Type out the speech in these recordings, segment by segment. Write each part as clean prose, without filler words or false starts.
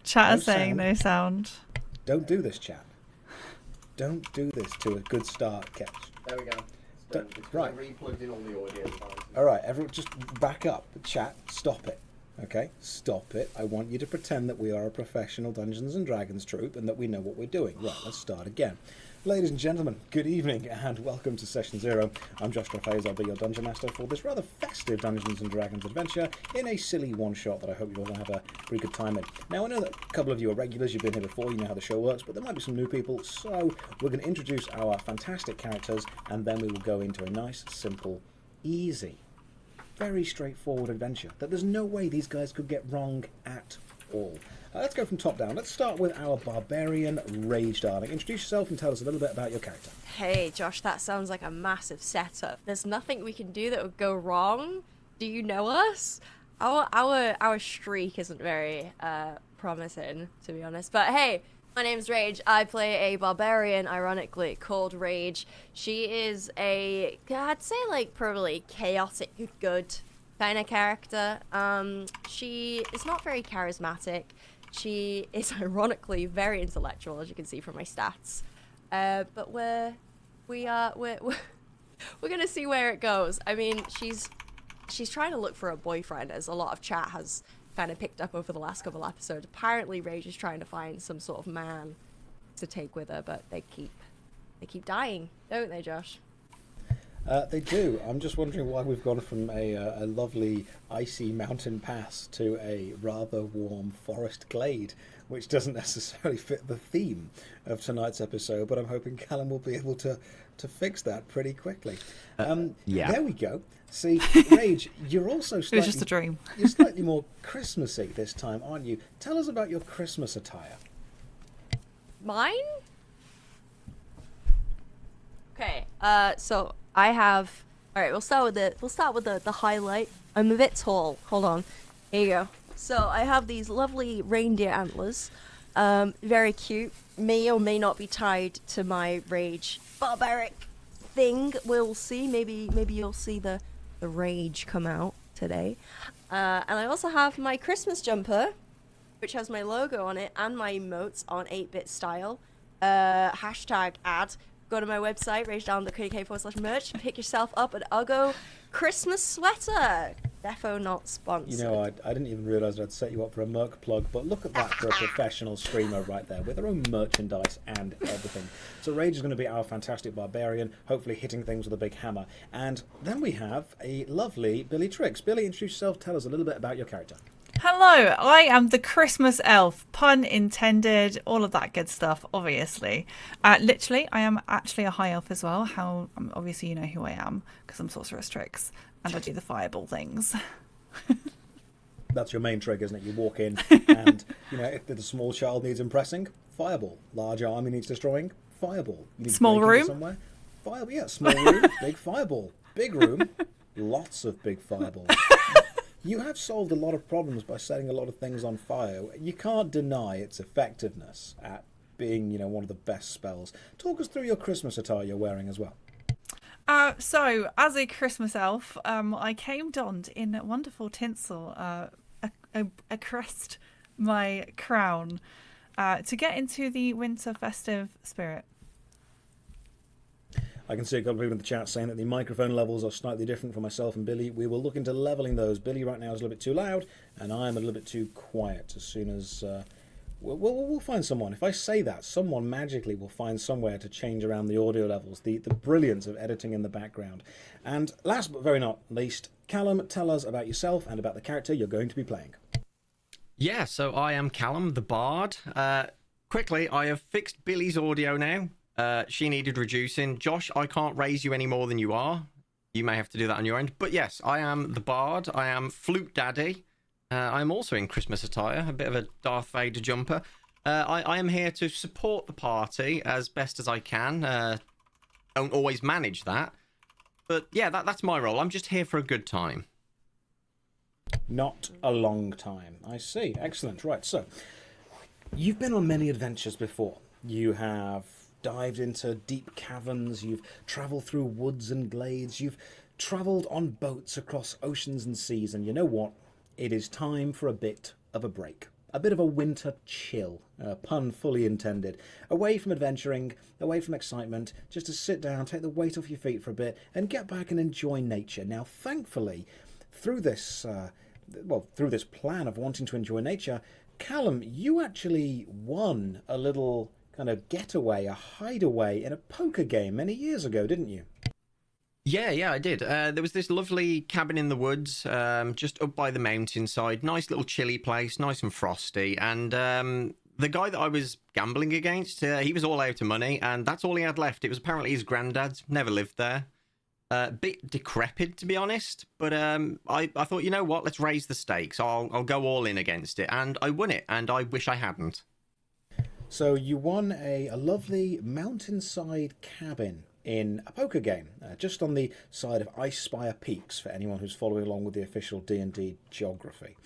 Chat No is saying sound. no sound. Don't do this, chat. Don't do this to a good start, Catch. There we go. It's done. It's Right. I replugged in all the audio devices. All right, everyone, just back up. Chat, stop it. Okay, stop it. I want you to pretend that we are a professional Dungeons and Dragons troupe and that we know what we're doing. Right, let's start again. Ladies and gentlemen, good evening and welcome to Session Zero. I'm Josh Trixx. I'll be your Dungeon Master for this rather festive Dungeons and Dragons adventure in a silly one-shot that I hope you'll all have a pretty good time in. Now, I know that a couple of you are regulars, you've been here before, you know how the show works, but there might be some new people, so we're going to introduce our fantastic characters and then we will go into a nice, simple, easy, very straightforward adventure that there's no way these guys could get wrong at all. Let's go from top down. Let's start with our Barbarian Rage Darling. Introduce yourself and tell us a little bit about your character. Hey, Josh, that sounds like a massive setup. There's nothing we can do that would go wrong. Do you know us? Our streak isn't very promising, to be honest. But hey, my name's Rage. I play a barbarian, ironically, called Rage. She is a, I'd say, like, probably chaotic good kind of character. She is not very charismatic. She is ironically very intellectual, as you can see from my stats. But we're gonna see where it goes. I mean, she's trying to look for a boyfriend, as a lot of chat has kind of picked up over the last couple episodes. Apparently, Rage is trying to find some sort of man to take with her, but they keep dying, don't they, Josh? They do. I'm just wondering why we've gone from a lovely icy mountain pass to a rather warm forest glade, which doesn't necessarily fit the theme of tonight's episode, but I'm hoping Callum will be able to fix that pretty quickly. Yeah. There we go. See, Rage, you're also slightly, It was just a dream. You're slightly more Christmassy this time, aren't you? Tell us about your Christmas attire. Mine? Okay, so I have. All right, we'll start with the highlight. I'm a bit tall. Hold on. Here you go. So I have these lovely reindeer antlers. Very cute. May or may not be tied to my rage barbaric thing. We'll see. Maybe you'll see the rage come out today. And I also have my Christmas jumper, which has my logo on it and my emotes on 8-bit style. Hashtag ad. Go to my website, ragedown.co.uk/merch, pick yourself up an Uggo Christmas sweater. Defo not sponsored. You know, I didn't even realise I'd set you up for a Merc plug, but look at that for a professional streamer right there, with their own merchandise and everything. So Rage is going to be our fantastic barbarian, hopefully hitting things with a big hammer. And then we have a lovely Billy Trixx. Billy, introduce yourself, tell us a little bit about your character. Hello, I am the Christmas elf. Pun intended, all of that good stuff, obviously. Literally, I am actually a high elf as well. Obviously, you know who I am, because I'm Sourceress Trixx, and I do the fireball things. That's your main trick, isn't it? You walk in and, you know, if the small child needs impressing, fireball. Large army needs destroying, fireball. You need Small to break into room? somewhere, fireball. Yeah, small room, big fireball. Big room, lots of big fireballs. You have solved a lot of problems by setting a lot of things on fire. You can't deny its effectiveness at being, you know, one of the best spells. Talk us through your Christmas attire you're wearing as well. So, as a Christmas elf, I came donned in wonderful tinsel, a crest, my crown, to get into the winter festive spirit. I can see a couple of people in the chat saying that the microphone levels are slightly different for myself and Billy. We will look into leveling those. Billy right now is a little bit too loud, and I'm a little bit too quiet. As soon as we'll find someone. If I say that, someone magically will find somewhere to change around the audio levels. The brilliance of editing in the background. And last but very not least, Callum, tell us about yourself and about the character you're going to be playing. Yeah, so I am Callum, the Bard. Quickly, I have fixed Billy's audio now. She needed reducing. Josh, I can't raise you any more than you are. You may have to do that on your end. But yes, I am the Bard. I am Flute Daddy. I'm also in Christmas attire, a bit of a Darth Vader jumper. I am here to support the party as best as I can. Don't always manage that. But yeah, that's my role. I'm just here for a good time. Not a long time. I see. Excellent. Right, so you've been on many adventures before. You have dived into deep caverns, you've travelled through woods and glades, you've travelled on boats across oceans and seas, and you know what? It is time for a bit of a break. a bit of a winter chill, pun fully intended. Away from adventuring, away from excitement, just to sit down, take the weight off your feet for a bit, and get back and enjoy nature. Now, thankfully, through this plan of wanting to enjoy nature, Callum, you actually won a little kind of getaway, a hideaway in a poker game many years ago, didn't you? Yeah, I did. There was this lovely cabin in the woods, just up by the mountainside. Nice little chilly place, nice and frosty. And the guy that I was gambling against, he was all out of money, and that's all he had left. It was apparently his granddad's. Never lived there. Bit decrepit, to be honest. But I thought, you know what? Let's raise the stakes. I'll go all in against it, and I won it. And I wish I hadn't. So you won a lovely mountainside cabin in a poker game, just on the side of Ice Spire Peaks, for anyone who's following along with the official D&D geography.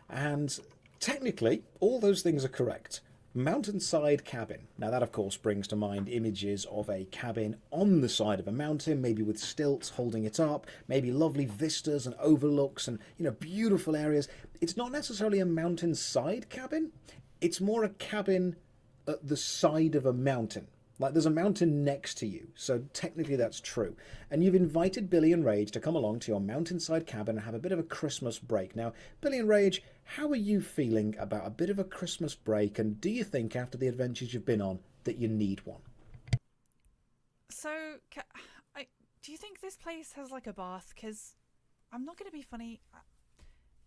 And technically, all those things are correct. Mountainside cabin. Now that, of course, brings to mind images of a cabin on the side of a mountain, maybe with stilts holding it up, maybe lovely vistas and overlooks and, beautiful areas. It's not necessarily a mountainside cabin. It's more a cabin at the side of a mountain. Like there's a mountain next to you, so technically that's true. And you've invited Billy and Rage to come along to your mountainside cabin and have a bit of a Christmas break. Now, Billy and Rage, how are you feeling about a bit of a Christmas break, and do you think after the adventures you've been on that you need one? So, do you think this place has like a bath? Because I'm not going to be funny.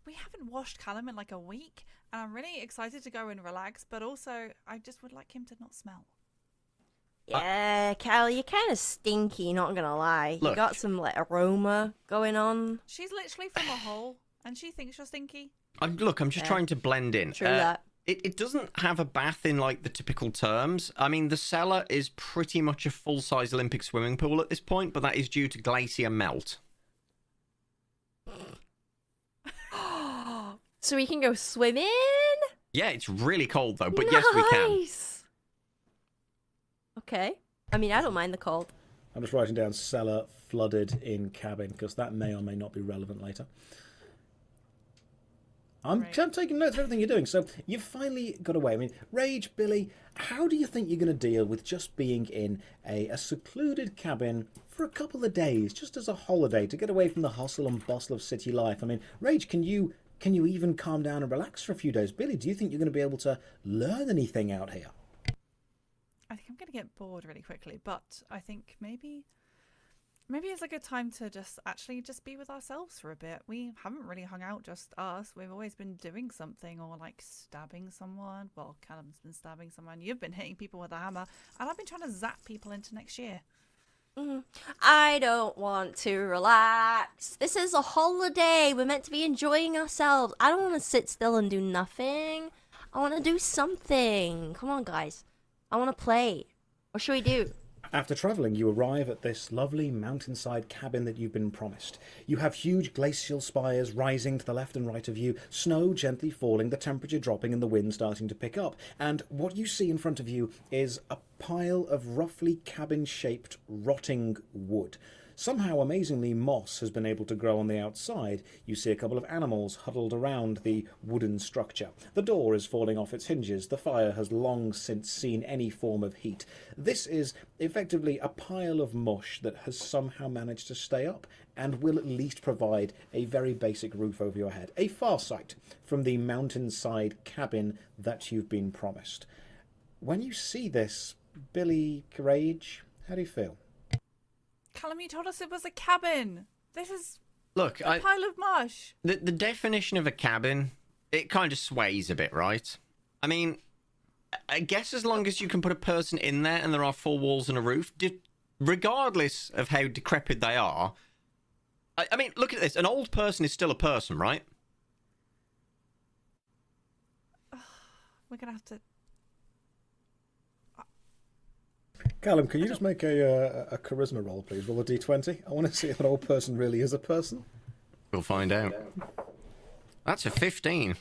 We haven't washed Callum in like a week, and I'm really excited to go and relax, but also I just would like him to not smell. Yeah, Cal, you're kind of stinky, not gonna lie. Look. You got some like aroma going on. She's literally from a hole, and she thinks you're stinky. I'm just trying to blend in. True that. It doesn't have a bath in like the typical terms. I mean, the cellar is pretty much a full-size Olympic swimming pool at this point, but that is due to glacier melt. So we can go swimming? Yeah, it's really cold though, but yes, we can. Nice. Okay. I mean, I don't mind the cold. I'm just writing down cellar flooded in cabin, because that may or may not be relevant later. I'm taking notes of everything you're doing. So you've finally got away. I mean, Rage, Billy, how do you think you're going to deal with just being in a secluded cabin for a couple of days, just as a holiday, to get away from the hustle and bustle of city life? I mean, Rage, can you even calm down and relax for a few days? Billy, do you think you're going to be able to learn anything out here? I think I'm going to get bored really quickly, but I think maybe it's a good time to just be with ourselves for a bit. We haven't really hung out, just us. We've always been doing something, or like stabbing someone. Well, Callum's been stabbing someone. You've been hitting people with a hammer, and I've been trying to zap people into next year. I don't want to relax. This is a holiday. We're meant to be enjoying ourselves. I don't want to sit still and do nothing. I want to do something. Come on, guys. I want to play. What should we do? After travelling, you arrive at this lovely mountainside cabin that you've been promised. You have huge glacial spires rising to the left and right of you, snow gently falling, the temperature dropping and the wind starting to pick up. And what you see in front of you is a pile of roughly cabin-shaped rotting wood. Somehow, amazingly, moss has been able to grow on the outside. You see a couple of animals huddled around the wooden structure. The door is falling off its hinges. The fire has long since seen any form of heat. This is effectively a pile of mush that has somehow managed to stay up and will at least provide a very basic roof over your head. A far sight from the mountainside cabin that you've been promised. When you see this, Billy, Rage, how do you feel? Callum, you told us it was a cabin. This is a pile of mush. The definition of a cabin, it kind of sways a bit, right? I mean, I guess as long as you can put a person in there and there are four walls and a roof, regardless of how decrepit they are. I mean, look at this. An old person is still a person, right? We're going to have to... Callum, can you just make a charisma roll, please? Roll a d20. I want to see if an old person really is a person. We'll find out. That's a 15.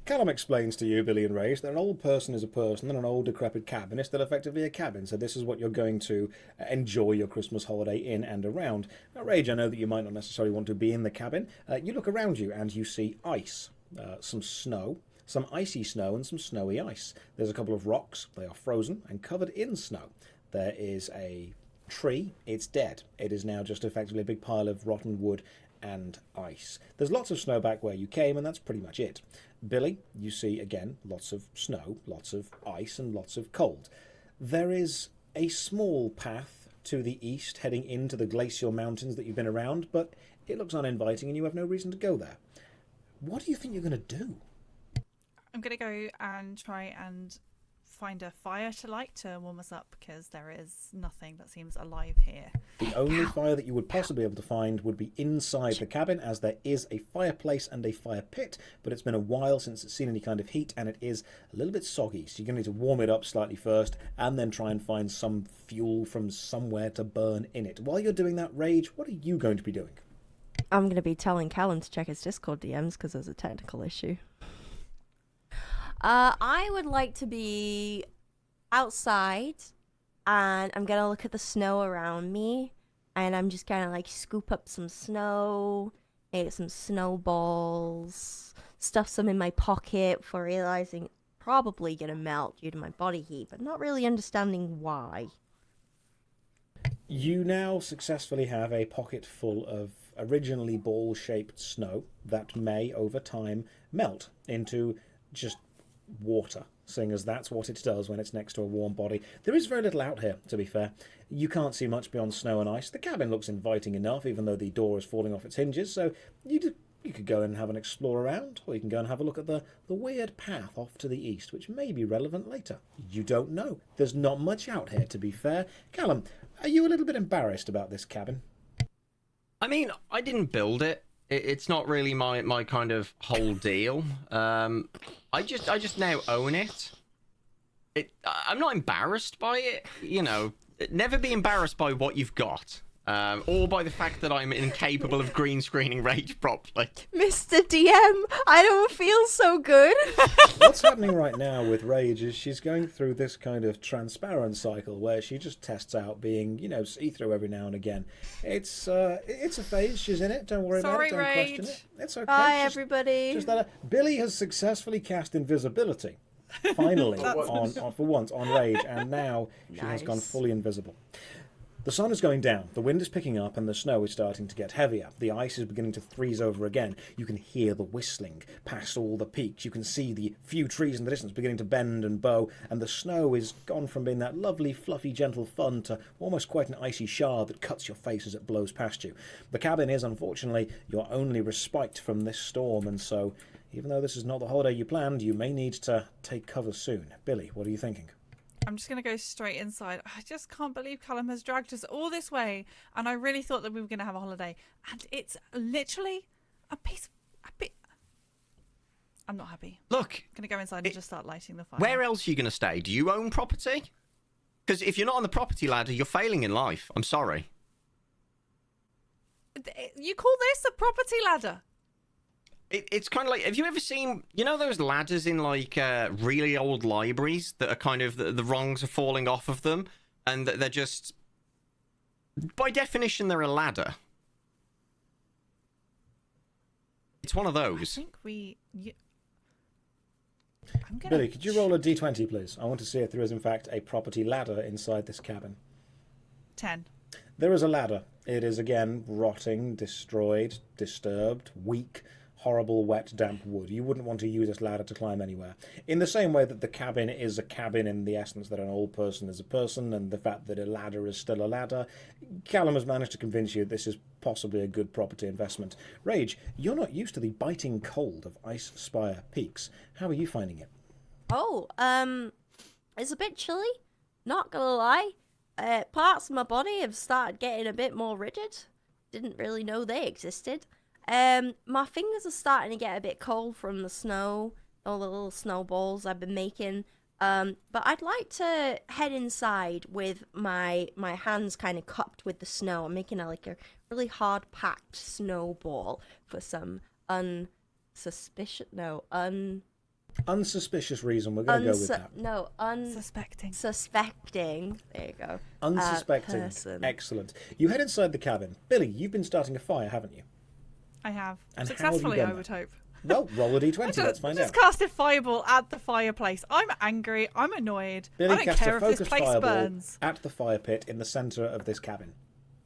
Callum explains to you, Billy and Rage, that an old person is a person and an old decrepit cabin is still effectively a cabin, so this is what you're going to enjoy your Christmas holiday in and around. Now, Rage, I know that you might not necessarily want to be in the cabin. You look around you and you see ice some snow, some icy snow, and some snowy ice. There's a couple of rocks. They are frozen and covered in snow. There is a tree. It's dead. It is now just effectively a big pile of rotten wood and ice. There's lots of snow back where you came, and that's pretty much it. Billy, you see again lots of snow, lots of ice, and lots of cold. There is a small path to the east heading into the glacial mountains that you've been around, but it looks uninviting and you have no reason to go there. What do you think you're going to do? I'm going to go and try and find a fire to light to warm us up, because there is nothing that seems alive here. The only fire that you would possibly be able to find would be inside the cabin, as there is a fireplace and a fire pit, but it's been a while since it's seen any kind of heat, and it is a little bit soggy, so you're going to need to warm it up slightly first, and then try and find some fuel from somewhere to burn in it. While you're doing that, Rage, what are you going to be doing? I'm going to be telling Callum to check his Discord DMs because there's a technical issue. I would like to be outside, and I'm going to look at the snow around me, and I'm just going to like scoop up some snow, make some snowballs, stuff some in my pocket for realizing probably going to melt due to my body heat, but not really understanding why. You now successfully have a pocket full of originally ball-shaped snow that may, over time, melt into just water, seeing as that's what it does when it's next to a warm body. There is very little out here, to be fair. You can't see much beyond snow and ice. The cabin looks inviting enough, even though the door is falling off its hinges, so you could go and have an explore around, or you can go and have a look at the weird path off to the east, which may be relevant later. You don't know. There's not much out here, to be fair. Callum, are you a little bit embarrassed about this cabin? I mean, I didn't build it. It's not really my kind of whole deal. I just now own it. I'm not embarrassed by it. You know, never be embarrassed by what you've got. Or by the fact that I'm incapable of green screening Rage properly. Mr. DM, I don't feel so good. What's happening right now with Rage is she's going through this kind of transparent cycle where she just tests out being, see-through every now and again. It's a phase. She's in it. Don't worry about it. Don't question it. It's okay. Bye, everybody. Just that Billy has successfully cast invisibility. Finally, for once, on Rage, and now she has gone fully invisible. The sun is going down, the wind is picking up, and the snow is starting to get heavier. The ice is beginning to freeze over again. You can hear the whistling past all the peaks. You can see the few trees in the distance beginning to bend and bow, and the snow is gone from being that lovely, fluffy, gentle fun to almost quite an icy shard that cuts your face as it blows past you. The cabin is, unfortunately, your only respite from this storm, and so, even though this is not the holiday you planned, you may need to take cover soon. Billy, what are you thinking? I'm just going to go straight inside. I just can't believe Callum has dragged us all this way. And I really thought that we were going to have a holiday. And it's literally a bit... I'm not happy. Look. I'm going to go inside and just start lighting the fire. Where else are you going to stay? Do you own property? Because if you're not on the property ladder, you're failing in life. I'm sorry. You call this a property ladder? It's kind of like, have you ever seen, those ladders in like really old libraries that are kind of, the rungs are falling off of them, and they're just, by definition, they're a ladder. It's one of those. I think Billy, could you roll a d20, please? I want to see if there is, in fact, a property ladder inside this cabin. 10. There is a ladder. It is, again, rotting, destroyed, disturbed, weak, horrible, wet, damp wood. You wouldn't want to use this ladder to climb anywhere. In the same way that the cabin is a cabin in the essence that an old person is a person, and the fact that a ladder is still a ladder, Callum has managed to convince you this is possibly a good property investment. Rage, you're not used to the biting cold of Ice Spire Peaks. How are you finding it? Oh, it's a bit chilly, not gonna lie. Parts of my body have started getting a bit more rigid. Didn't really know they existed. My fingers are starting to get a bit cold from the snow, all the little snowballs I've been making. But I'd like to head inside with my hands kind of cupped with the snow. I'm making a really hard packed snowball for some unsuspicious reason. We're going to go with that. No, suspecting. There you go. Unsuspecting. Person. Excellent. You head inside the cabin. Billy, you've been starting a fire, haven't you? I have. And Successfully, how have you done I would hope. Well, roll a I d20. Let's find just out. casted fireball at the fireplace. I'm angry. I'm annoyed. Billy I don't casts care a if this focused place fireball burns. at the fire pit in the centre of this cabin.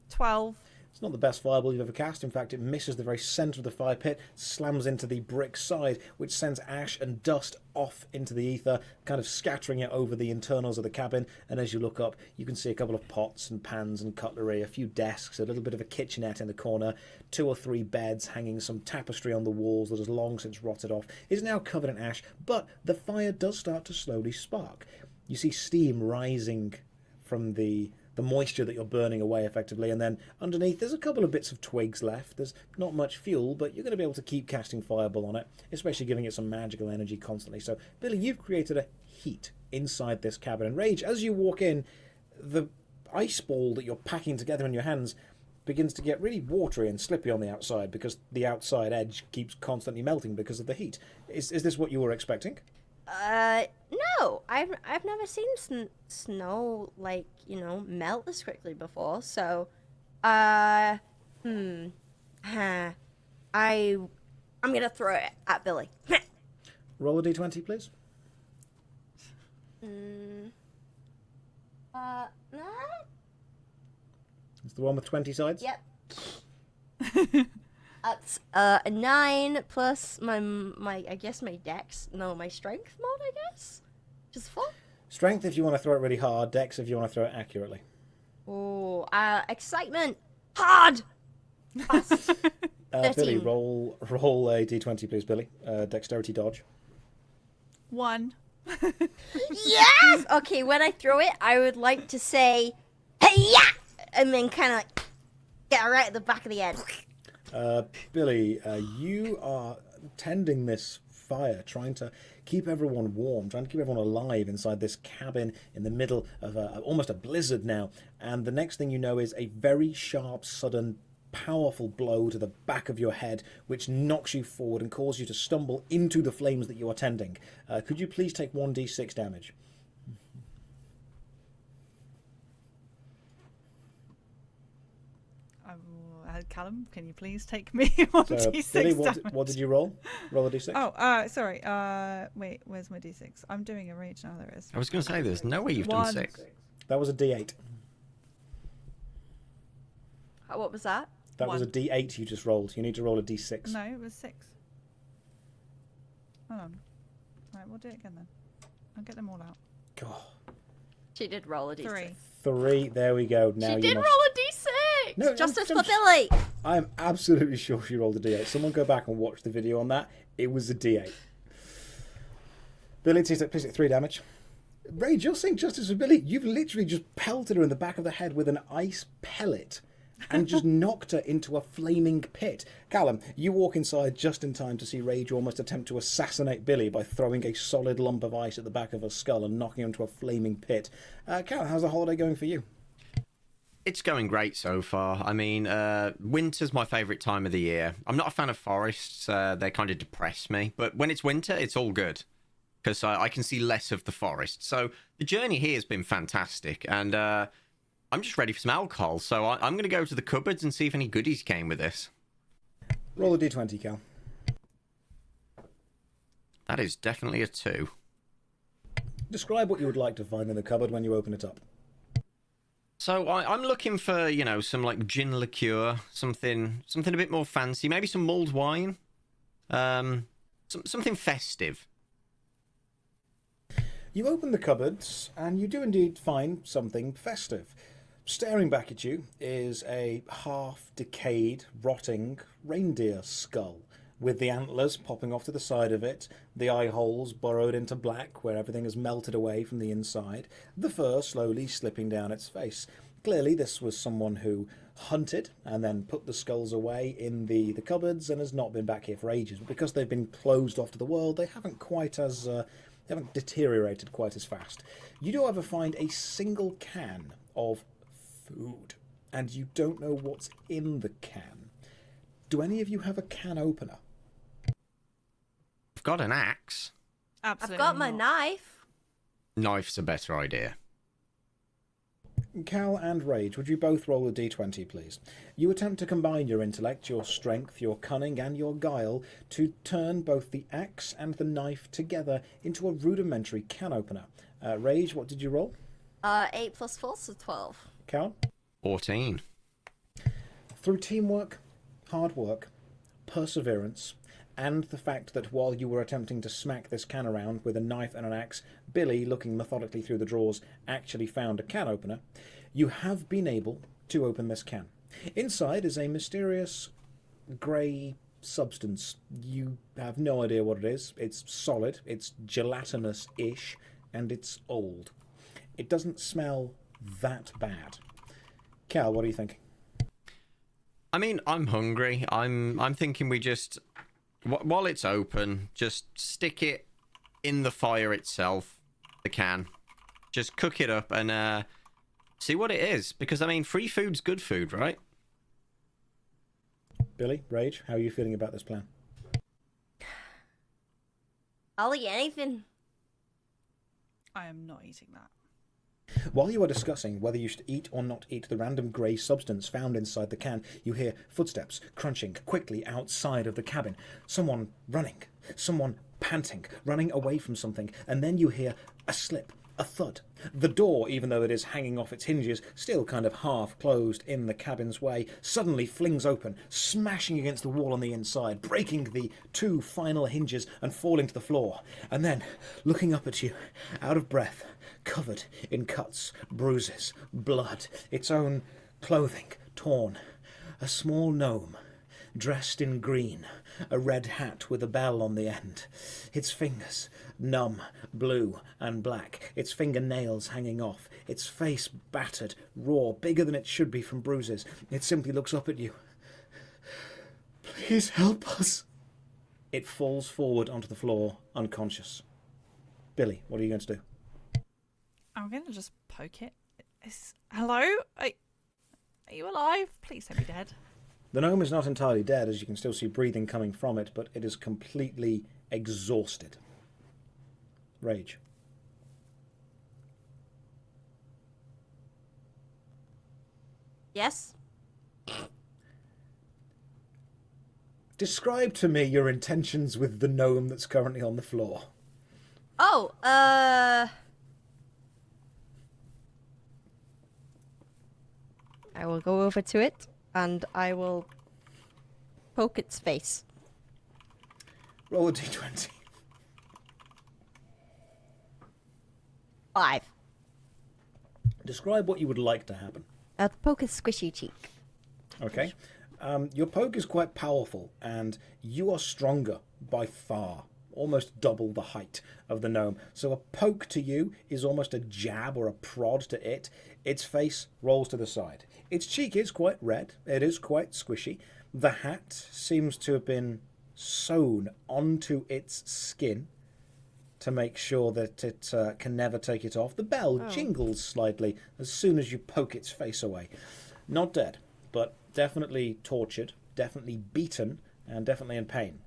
12. It's not the best fireball you've ever cast. In fact, it misses the very centre of the fire pit, slams into the brick side, which sends ash and dust off into the ether, kind of scattering it over the internals of the cabin. And as you look up, you can see a couple of pots and pans and cutlery, a few desks, a little bit of a kitchenette in the corner, 2 or 3 beds hanging, some tapestry on the walls that has long since rotted off, is now covered in ash, but the fire does start to slowly spark. You see steam rising from the moisture that you're burning away effectively, and then underneath there's a couple of bits of twigs left. There's not much fuel, but you're going to be able to keep casting fireball on it, especially giving it some magical energy constantly. So Billy, you've created a heat inside this cabin, and Rage, as you walk in, the ice ball that you're packing together in your hands begins to get really watery and slippy on the outside because the outside edge keeps constantly melting because of the heat. Is this what you were expecting? No, I've never seen snow like, you know, melt this quickly before. So, I'm gonna throw it at Billy. Roll a d20, please. Nah? It's the one with 20 sides? Yep. That's a 9 plus my I guess my dex. No, my strength mod, I guess. Just 4. Strength if you want to throw it really hard, dex if you want to throw it accurately. Oh, excitement. Hard. Pass. Billy, 13. roll a d20, please, Billy. Dexterity dodge. 1. Yes. Okay, when I throw it, I would like to say, "Hey yeah," and then kind of like get it right at the back of the head. Billy, you are tending this fire, trying to keep everyone warm, trying to keep everyone alive inside this cabin in the middle of almost a blizzard now. And the next thing you know is a very sharp, sudden, powerful blow to the back of your head, which knocks you forward and causes you to stumble into the flames that you are tending. Could you please take 1d6 damage? Callum, can you please take me 1d6 Billy, damage? what did you roll? Roll a d6? Oh, sorry. Wait, where's my d6? I'm doing a rage now. There is. I was going to say, there's no way you've done 6. That was a d8. What was that? That was a 1. d8 you just rolled. You need to roll a d6. No, it was 6. Hold on. Right, we'll do it again then. I'll get them all out. God. She did roll a d6. 3. 3. There we go. Now She you did must... roll a d6. No, Justice I'm for Billy. I'm absolutely sure she rolled a d8. Someone go back and watch the video on that. It was a d8. Billy, please take 3 damage. Rage, you're saying justice for Billy. You've literally just pelted her in the back of the head with an ice pellet and just knocked her into a flaming pit. Callum, you walk inside just in time to see Rage almost attempt to assassinate Billy by throwing a solid lump of ice at the back of her skull and knocking him into a flaming pit. Callum, how's the holiday going for you? It's going great so far. I mean, winter's my favourite time of the year. I'm not a fan of forests. They kind of depress me. But when it's winter, it's all good. Because I can see less of the forest. So the journey here has been fantastic. And I'm just ready for some alcohol. So I'm going to go to the cupboards and see if any goodies came with this. Roll a d20, Cal. That is definitely a 2. Describe what you would like to find in the cupboard when you open it up. So I'm looking for, you know, some like gin liqueur, something a bit more fancy, maybe some mulled wine, something festive. You open the cupboards, and you do indeed find something festive. Staring back at you is a half-decayed, rotting reindeer skull, with the antlers popping off to the side of it, the eye holes burrowed into black where everything has melted away from the inside, the fur slowly slipping down its face. Clearly this was someone who hunted and then put the skulls away in the cupboards and has not been back here for ages. But because they've been closed off to the world, they haven't haven't deteriorated quite as fast. You do, however, find a single can of food, and you don't know what's in the can. Do any of you have a can opener? I've got an axe. Absolutely. I've got my not. knife. Knife's a better idea. Cal and Rage, would you both roll a d20, please? You attempt to combine your intellect, your strength, your cunning, and your guile to turn both the axe and the knife together into a rudimentary can opener. Rage, what did you roll? 8 plus 4, so 12. Cal? 14. Through teamwork, hard work, perseverance, and the fact that while you were attempting to smack this can around with a knife and an axe, Billy, looking methodically through the drawers, actually found a can opener, you have been able to open this can. Inside is a mysterious grey substance. You have no idea what it is. It's solid, it's gelatinous-ish, and it's old. It doesn't smell that bad. Cal, what are you thinking? I mean, I'm hungry. I'm thinking we just, while it's open, just stick it in the fire itself, the can. Just cook it up and see what it is. Because, I mean, free food's good food, right? Billy, Rage, how are you feeling about this plan? I'll eat anything. I am not eating that. While you are discussing whether you should eat or not eat the random grey substance found inside the can, you hear footsteps crunching quickly outside of the cabin. Someone running, someone panting, running away from something, and then you hear a slip, a thud. The door, even though it is hanging off its hinges, still kind of half closed in the cabin's way, suddenly flings open, smashing against the wall on the inside, breaking the 2 final hinges and falling to the floor. And then, looking up at you, out of breath, covered in cuts, bruises, blood, its own clothing torn, a small gnome, dressed in green, a red hat with a bell on the end, its fingers numb, blue and black, its fingernails hanging off, its face battered, raw, bigger than it should be from bruises. It simply looks up at you. Please help us. It falls forward onto the floor, unconscious. Billy, what are you going to do? I'm going to just poke it. Hello? Are you alive? Please don't be dead. The gnome is not entirely dead, as you can still see breathing coming from it, but it is completely exhausted. Rage. Yes? Describe to me your intentions with the gnome that's currently on the floor. Oh, I will go over to it, and I will poke its face. Roll a d20. 5. Describe what you would like to happen. The poke its squishy cheek. Okay. Your poke is quite powerful, and you are stronger by far, almost double the height of the gnome. So a poke to you is almost a jab or a prod to it. Its face rolls to the side. Its cheek is quite red. It is quite squishy. The hat seems to have been sewn onto its skin to make sure that it can never take it off. The bell jingles slightly as soon as you poke its face away. Not dead, but definitely tortured, definitely beaten, and definitely in pain.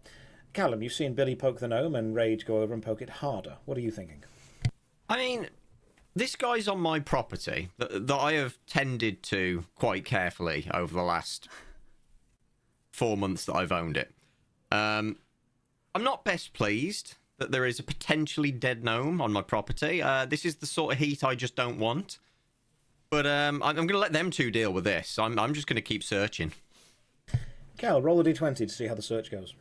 Callum, you've seen Billy poke the gnome and Rage go over and poke it harder. What are you thinking? I mean, this guy's on my property that I have tended to quite carefully over the last 4 months that I've owned it. I'm not best pleased that there is a potentially dead gnome on my property. This is the sort of heat I just don't want. But I'm going to let them two deal with this. I'm just going to keep searching. Cal, roll a d20 to see how the search goes.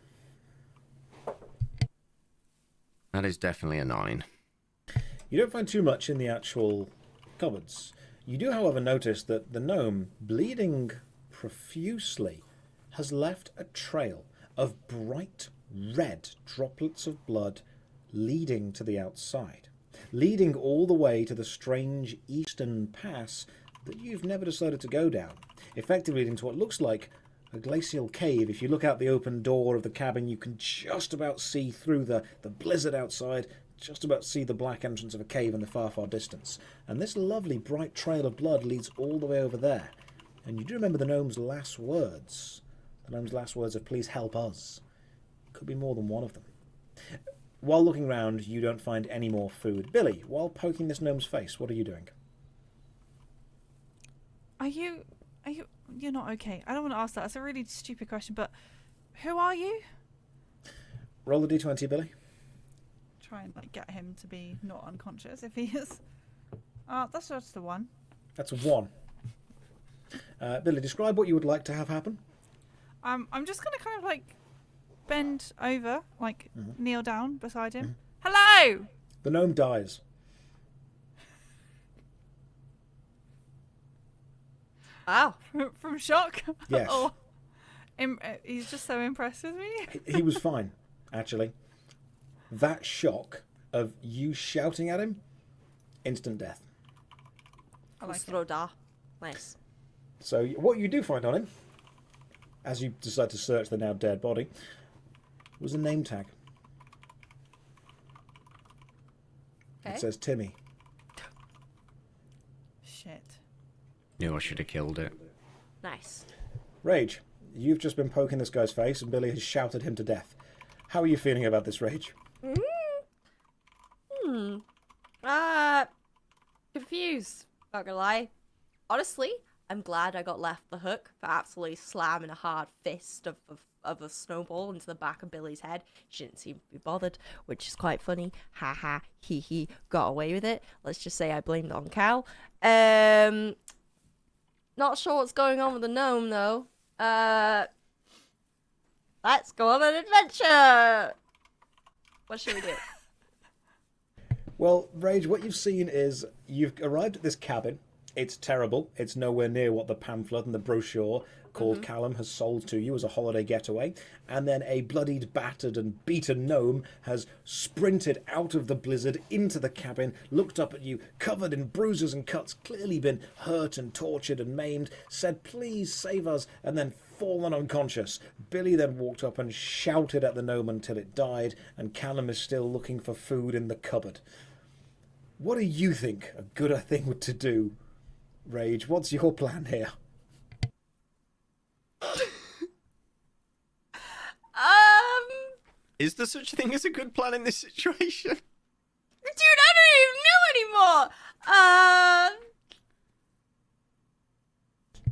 That is definitely a 9. You don't find too much in the actual cupboards. You do, however, notice that the gnome, bleeding profusely, has left a trail of bright red droplets of blood leading to the outside, leading all the way to the strange eastern pass that you've never decided to go down, effectively leading to what looks like a glacial cave. If you look out the open door of the cabin, you can just about see through the blizzard outside, just about see the black entrance of a cave in the far, far distance. And this lovely bright trail of blood leads all the way over there. And you do remember the gnome's last words. The gnome's last words of "please help us." Could be more than one of them. While looking round, you don't find any more food. Billy, while poking this gnome's face, what are you doing? Are you? You're not okay. I don't want to ask that. That's a really stupid question, but who are you? Roll the d20, Billy. Try and like get him to be not unconscious if he is. That's just the one. That's a 1. Billy, describe what you would like to have happen. I'm just gonna kind of like bend over, like kneel down beside him. Mm-hmm. Hello. The gnome dies. Wow. From shock. Yes. Oh, he's just so impressed with me. He was fine, actually. That shock of you shouting at him, instant death. I like it. Ustroda. Nice. So what you do find on him, as you decide to search the now dead body, was a name tag. Okay. It says Timmy. Shit. Knew I should have killed it. Nice. Rage, you've just been poking this guy's face and Billy has shouted him to death. How are you feeling about this, Rage? Confused. Not gonna lie. Honestly, I'm glad I got left the hook for absolutely slamming a hard fist of a snowball into the back of Billy's head. She didn't seem to be bothered, which is quite funny. Ha ha, hee hee. Got away with it. Let's just say I blamed it on Cal. Not sure what's going on with the gnome though. Let's go on an adventure. What should we do? Well, Rage, what you've seen is you've arrived at this cabin. It's terrible. It's nowhere near what the pamphlet and the brochure called Callum has sold to you as a holiday getaway. And then a bloodied, battered and beaten gnome has sprinted out of the blizzard into the cabin, looked up at you, covered in bruises and cuts, clearly been hurt and tortured and maimed, said, "Please save us," and then fallen unconscious. Billy then walked up and shouted at the gnome until it died, and Callum is still looking for food in the cupboard. What do you think a good thing to do, Rage? What's your plan here? Is there such a thing as a good plan in this situation? Dude, I don't even know anymore.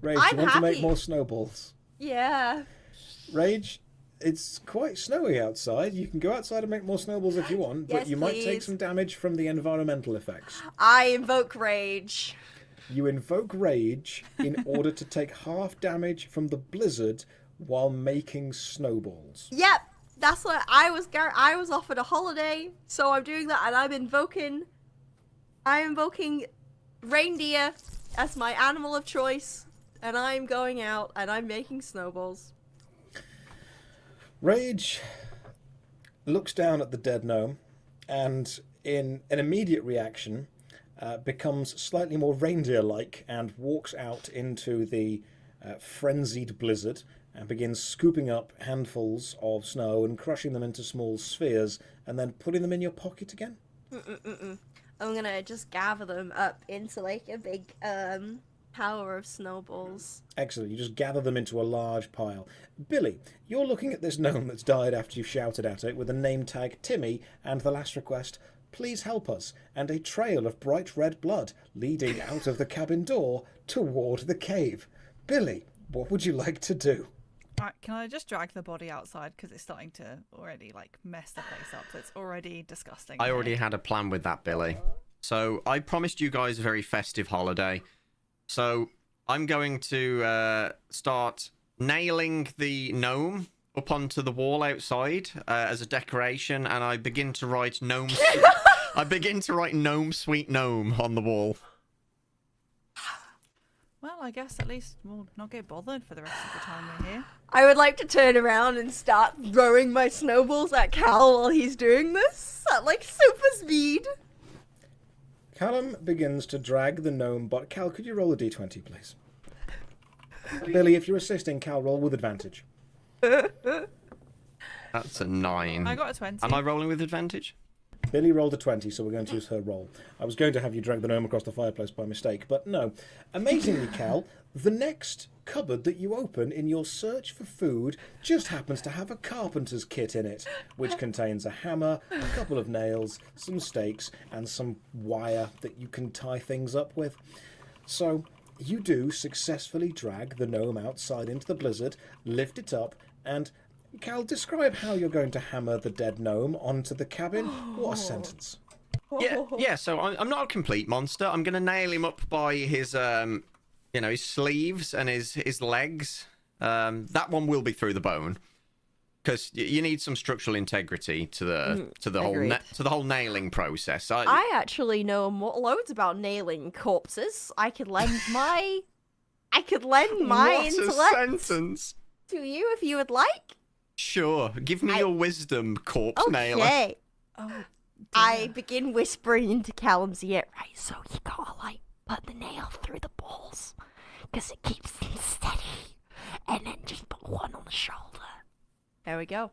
Rage, I'm do you want to make happy. more snowballs? Yeah. Rage, it's quite snowy outside. You can go outside and make more snowballs if you want, but Yes, you might take please. some damage from the environmental effects. I invoke rage. You invoke Rage in order to take half damage from the blizzard while making snowballs. Yep, that's what I was. I was offered a holiday, so I'm doing that, and I'm invoking reindeer as my animal of choice, and I'm going out and I'm making snowballs. Rage looks down at the dead gnome and, in an immediate reaction, becomes slightly more reindeer-like and walks out into the frenzied blizzard and begins scooping up handfuls of snow and crushing them into small spheres and then putting them in your pocket again. I'm gonna just gather them up into like a big power of snowballs. Excellent. You just gather them into a large pile. Billy, you're looking at this gnome that's died after you've shouted at it with a name tag Timmy and the last request, "Please help us," and a trail of bright red blood leading out of the cabin door toward the cave. Billy, what would you like to do? Right, can I just drag the body outside because it's starting to already like mess the place up? It's already disgusting. I already had a plan with that, Billy. So I promised you guys a very festive holiday. So I'm going to start nailing the gnome up onto the wall outside as a decoration, and I begin to write gnome. I begin to write "gnome, sweet gnome" on the wall. Well, I guess at least we'll not get bothered for the rest of the time we're here. I would like to turn around and start throwing my snowballs at Cal while he's doing this at like super speed. Callum begins to drag the gnome, but Cal, could you roll a d20, please? Billy, if you're assisting, Cal, roll with advantage. That's a 9. I got a 20. Am I rolling with advantage? Billy rolled a 20, so we're going to use her roll. I was going to have you drag the gnome across the fireplace by mistake, but no. Amazingly, Cal, the next cupboard that you open in your search for food just happens to have a carpenter's kit in it, which contains a hammer, a couple of nails, some stakes, and some wire that you can tie things up with. So, you do successfully drag the gnome outside into the blizzard, lift it up, and Cal, describe how you're going to hammer the dead gnome onto the cabin. What a sentence. Yeah. So I'm not a complete monster. I'm gonna nail him up by his his sleeves and his legs. That one will be through the bone, because you need some structural integrity to the whole nailing process. I actually know loads about nailing corpses. I could lend my what intellect a sentence. to you if you would like. Sure, give me your wisdom, corpse nailer. Okay. Oh, I begin whispering into Callum's ear. Right, so you gotta put the nail through the balls, cause it keeps them steady, and then just put one on the shoulder. There we go.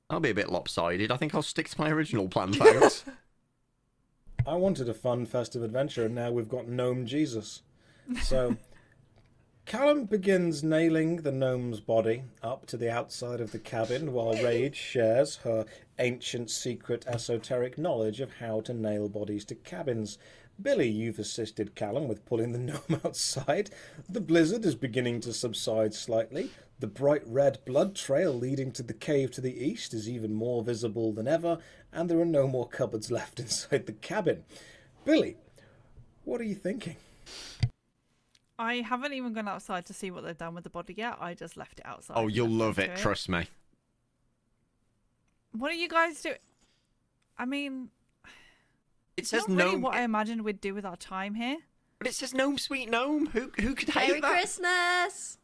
I'll be a bit lopsided. I think I'll stick to my original plan, thanks. I wanted a fun festive adventure, and now we've got Gnome Jesus. So, Callum begins nailing the gnome's body up to the outside of the cabin, while Rage shares her ancient, secret, esoteric knowledge of how to nail bodies to cabins. Billy, you've assisted Callum with pulling the gnome outside. The blizzard is beginning to subside slightly. The bright red blood trail leading to the cave to the east is even more visible than ever, and there are no more cupboards left inside the cabin. Billy, what are you thinking? I haven't even gone outside to see what they've done with the body yet. I just left it outside. Oh, you'll and love left it, to trust me. What are you guys doing? I mean, It says not really gnome, what I imagined we'd do with our time here. but it says gnome, sweet gnome. Who could hate Merry that? Christmas!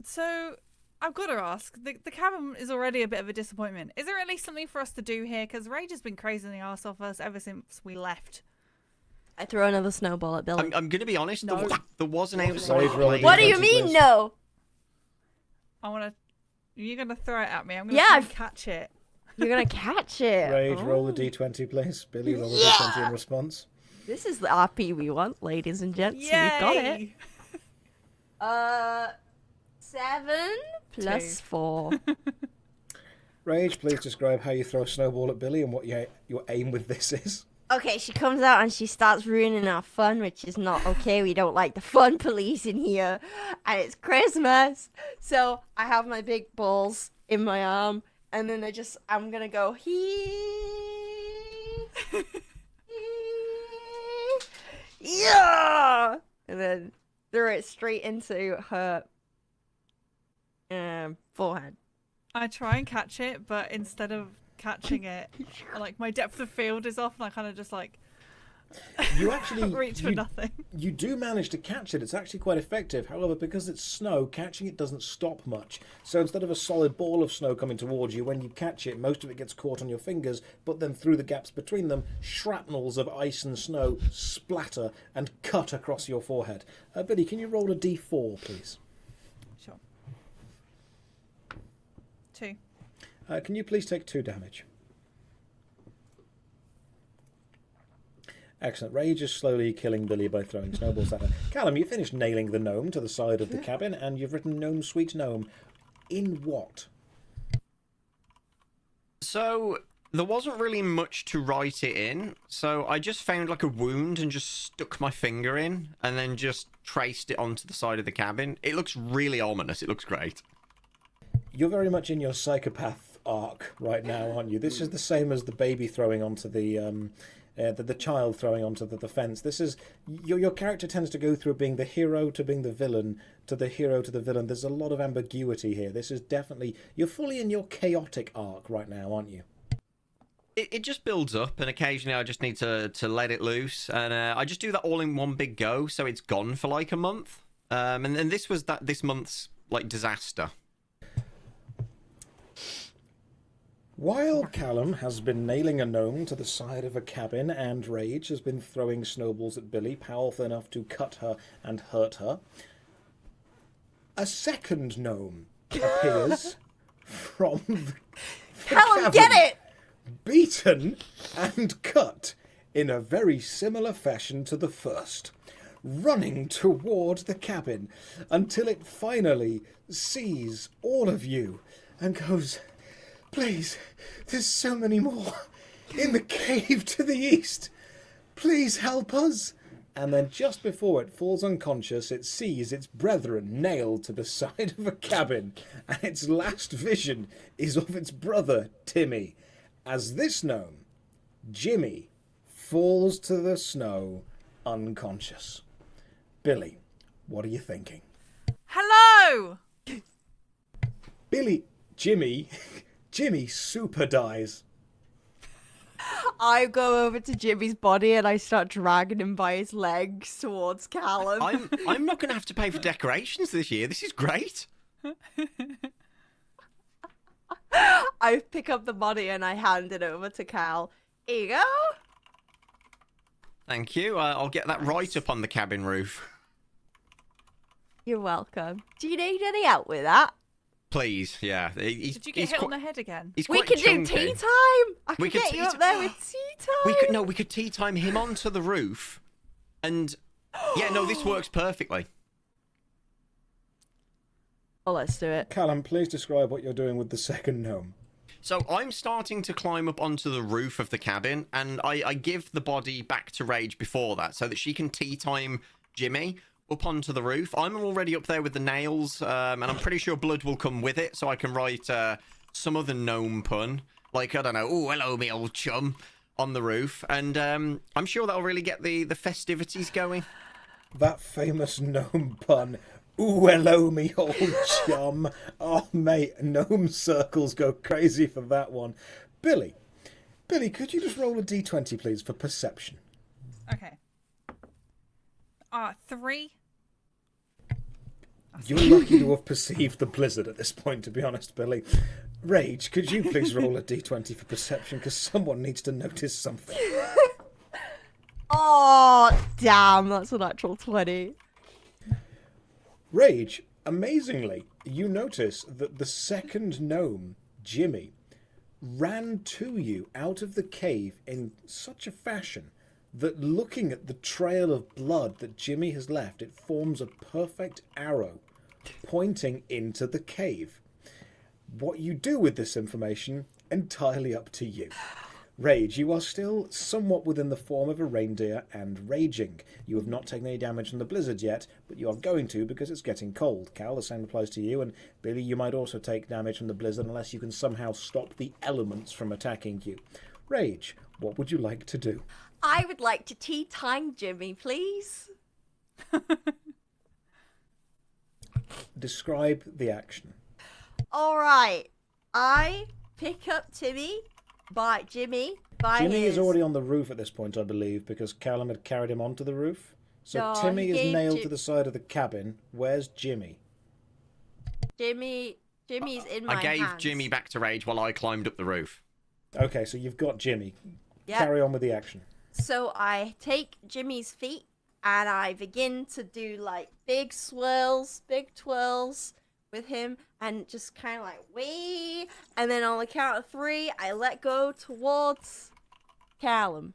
So, I've got to ask, the cabin is already a bit of a disappointment. Is there at least something for us to do here? Because Rage has been crazing the arse off us ever since we left. I throw another snowball at Billy. I'm going to be honest. No. There was an outside Rage roll place. What do you 20, mean, please. no? I want to... You're going to throw it at me. I'm going to Yeah, try and I've- catch it. You're gonna catch it. Rage, roll Oh. a d20, please. Billy, roll a d20 in response. This is the RP we want, ladies and gents. We've got it. Yay! 7 plus Two. 4. Rage, please describe how you throw a snowball at Billy and what your aim with this is. Okay, she comes out and she starts ruining our fun, which is not okay. We don't like the fun police in here. And it's Christmas. So I have my big balls in my arm. And then I'm gonna go, yeah! And then throw it straight into her forehead. I try and catch it, but instead of catching it, like, my depth of field is off, and I kind of just, like, You actually reach for nothing. You do manage to catch it. It's actually quite effective. However, because it's snow, catching it doesn't stop much. So instead of a solid ball of snow coming towards you, when you catch it, most of it gets caught on your fingers, but then through the gaps between them, shrapnels of ice and snow splatter and cut across your forehead. Billy, can you roll a d4, please? Sure. 2. Can you please take 2 damage? Excellent. Rage is slowly killing Billy by throwing snowballs at her. Callum, you finished nailing the gnome to the side of the cabin, and you've written Gnome Sweet Gnome. In what? So there wasn't really much to write it in, so I just found like a wound and just stuck my finger in and then just traced it onto the side of the cabin. It looks really ominous. It looks great. You're very much in your psychopath arc right now, aren't you? This is the same as the baby throwing onto the child throwing onto the fence. This is your character tends to go through being the hero to being the villain to the hero to the villain. There's a lot of ambiguity here. This is definitely, you're fully in your chaotic arc right now, aren't you? It just builds up, and occasionally I just need to let it loose, and I just do that all in one big go, so it's gone for like a month. And then this was this month's like disaster. While Callum has been nailing a gnome to the side of a cabin and Rage has been throwing snowballs at Billy, powerful enough to cut her and hurt her, a second gnome appears from the Callum, cabin, get it! beaten and cut in a very similar fashion to the first, running toward the cabin until it finally sees all of you and goes, "Please, there's so many more in the cave to the east. Please help us." And then just before it falls unconscious, it sees its brethren nailed to the side of a cabin, and its last vision is of its brother, Timmy, as this gnome, Jimmy, falls to the snow unconscious. Billy, what are you thinking? Hello! Jimmy super dies. I go over to Jimmy's body and I start dragging him by his legs towards Callum. I'm not going to have to pay for decorations this year. This is great. I pick up the body and I hand it over to Cal. Here you go. Thank you. I'll get that right up on the cabin roof. You're welcome. Do you need any help with that? Please, yeah. Did you get hit on the head again? We could do tea time. I could get you up there with tea time. We could tea time him onto the roof, and yeah, no, this works perfectly. Oh, let's do it. Callum, please describe what you're doing with the second gnome. So I'm starting to climb up onto the roof of the cabin, and I give the body back to Rage before that, so that she can tea time Jimmy up onto the roof. I'm already up there with the nails, and I'm pretty sure blood will come with it, so I can write some other gnome pun, like, I don't know, oh, hello, me old chum, on the roof, and I'm sure that'll really get the festivities going. That famous gnome pun, ooh, hello, me old chum. Oh, mate, gnome circles go crazy for that one. Billy, could you just roll a d20, please, for perception? Okay. 3. You're lucky to have perceived the blizzard at this point, to be honest, Billy. Rage, could you please roll a d20 for perception, because someone needs to notice something. Oh, damn, that's a natural 20. Rage, amazingly, you notice that the second gnome, Jimmy, ran to you out of the cave in such a fashion that, looking at the trail of blood that Jimmy has left, it forms a perfect arrow pointing into the cave. What you do with this information, entirely up to you. Rage, you are still somewhat within the form of a reindeer and raging. You have not taken any damage from the blizzard yet, but you are going to because it's getting cold. Cal, the same applies to you, and Billy, you might also take damage from the blizzard unless you can somehow stop the elements from attacking you. Rage, what would you like to do? I would like to tea time Jimmy, please. Describe the action. All right. I pick up Jimmy by Jimmy his... is already on the roof at this point, I believe, because Callum had carried him onto the roof. So No, Timmy he is gave nailed to the side of the cabin. Where's Jimmy? Jimmy's in my I gave hands. Jimmy back to Rage while I climbed up the roof. Okay, so you've got Jimmy. Yep. Carry on with the action. So I take Jimmy's feet and I begin to do like big swirls, big twirls with him and just kind of like wee. And then on the count of 3, I let go towards Callum.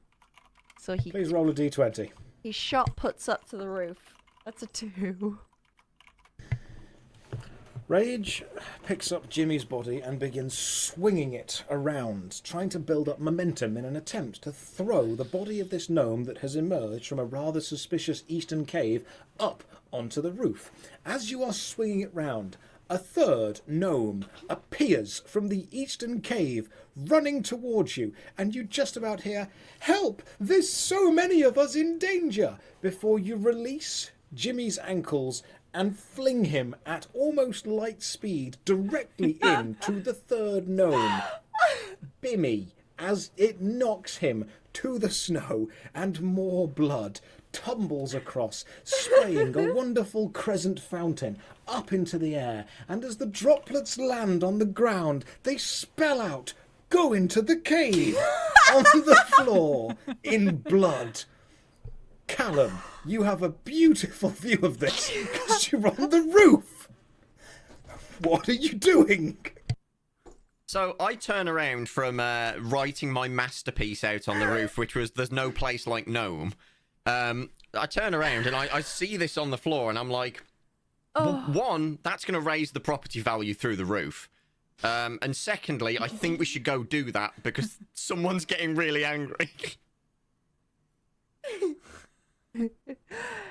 So Please roll a d20. his shot puts up to the roof. That's a 2. Rage picks up Jimmy's body and begins swinging it around, trying to build up momentum in an attempt to throw the body of this gnome that has emerged from a rather suspicious eastern cave up onto the roof. As you are swinging it round, a third gnome appears from the eastern cave, running towards you, and you just about hear, "Help! There's so many of us in danger!" before you release Jimmy's ankles and fling him at almost light speed directly into the third gnome, Bimmy, as it knocks him to the snow, and more blood tumbles across, spraying a wonderful crescent fountain up into the air, and as the droplets land on the ground, they spell out, "Go into the cave," on the floor in blood. Callum, you have a beautiful view of this because you're on the roof. What are you doing? So I turn around from writing my masterpiece out on the roof, which was "There's no place like Gnome." I turn around and I see this on the floor, and I'm like, one, that's going to raise the property value through the roof. And secondly, I think we should go do that because someone's getting really angry.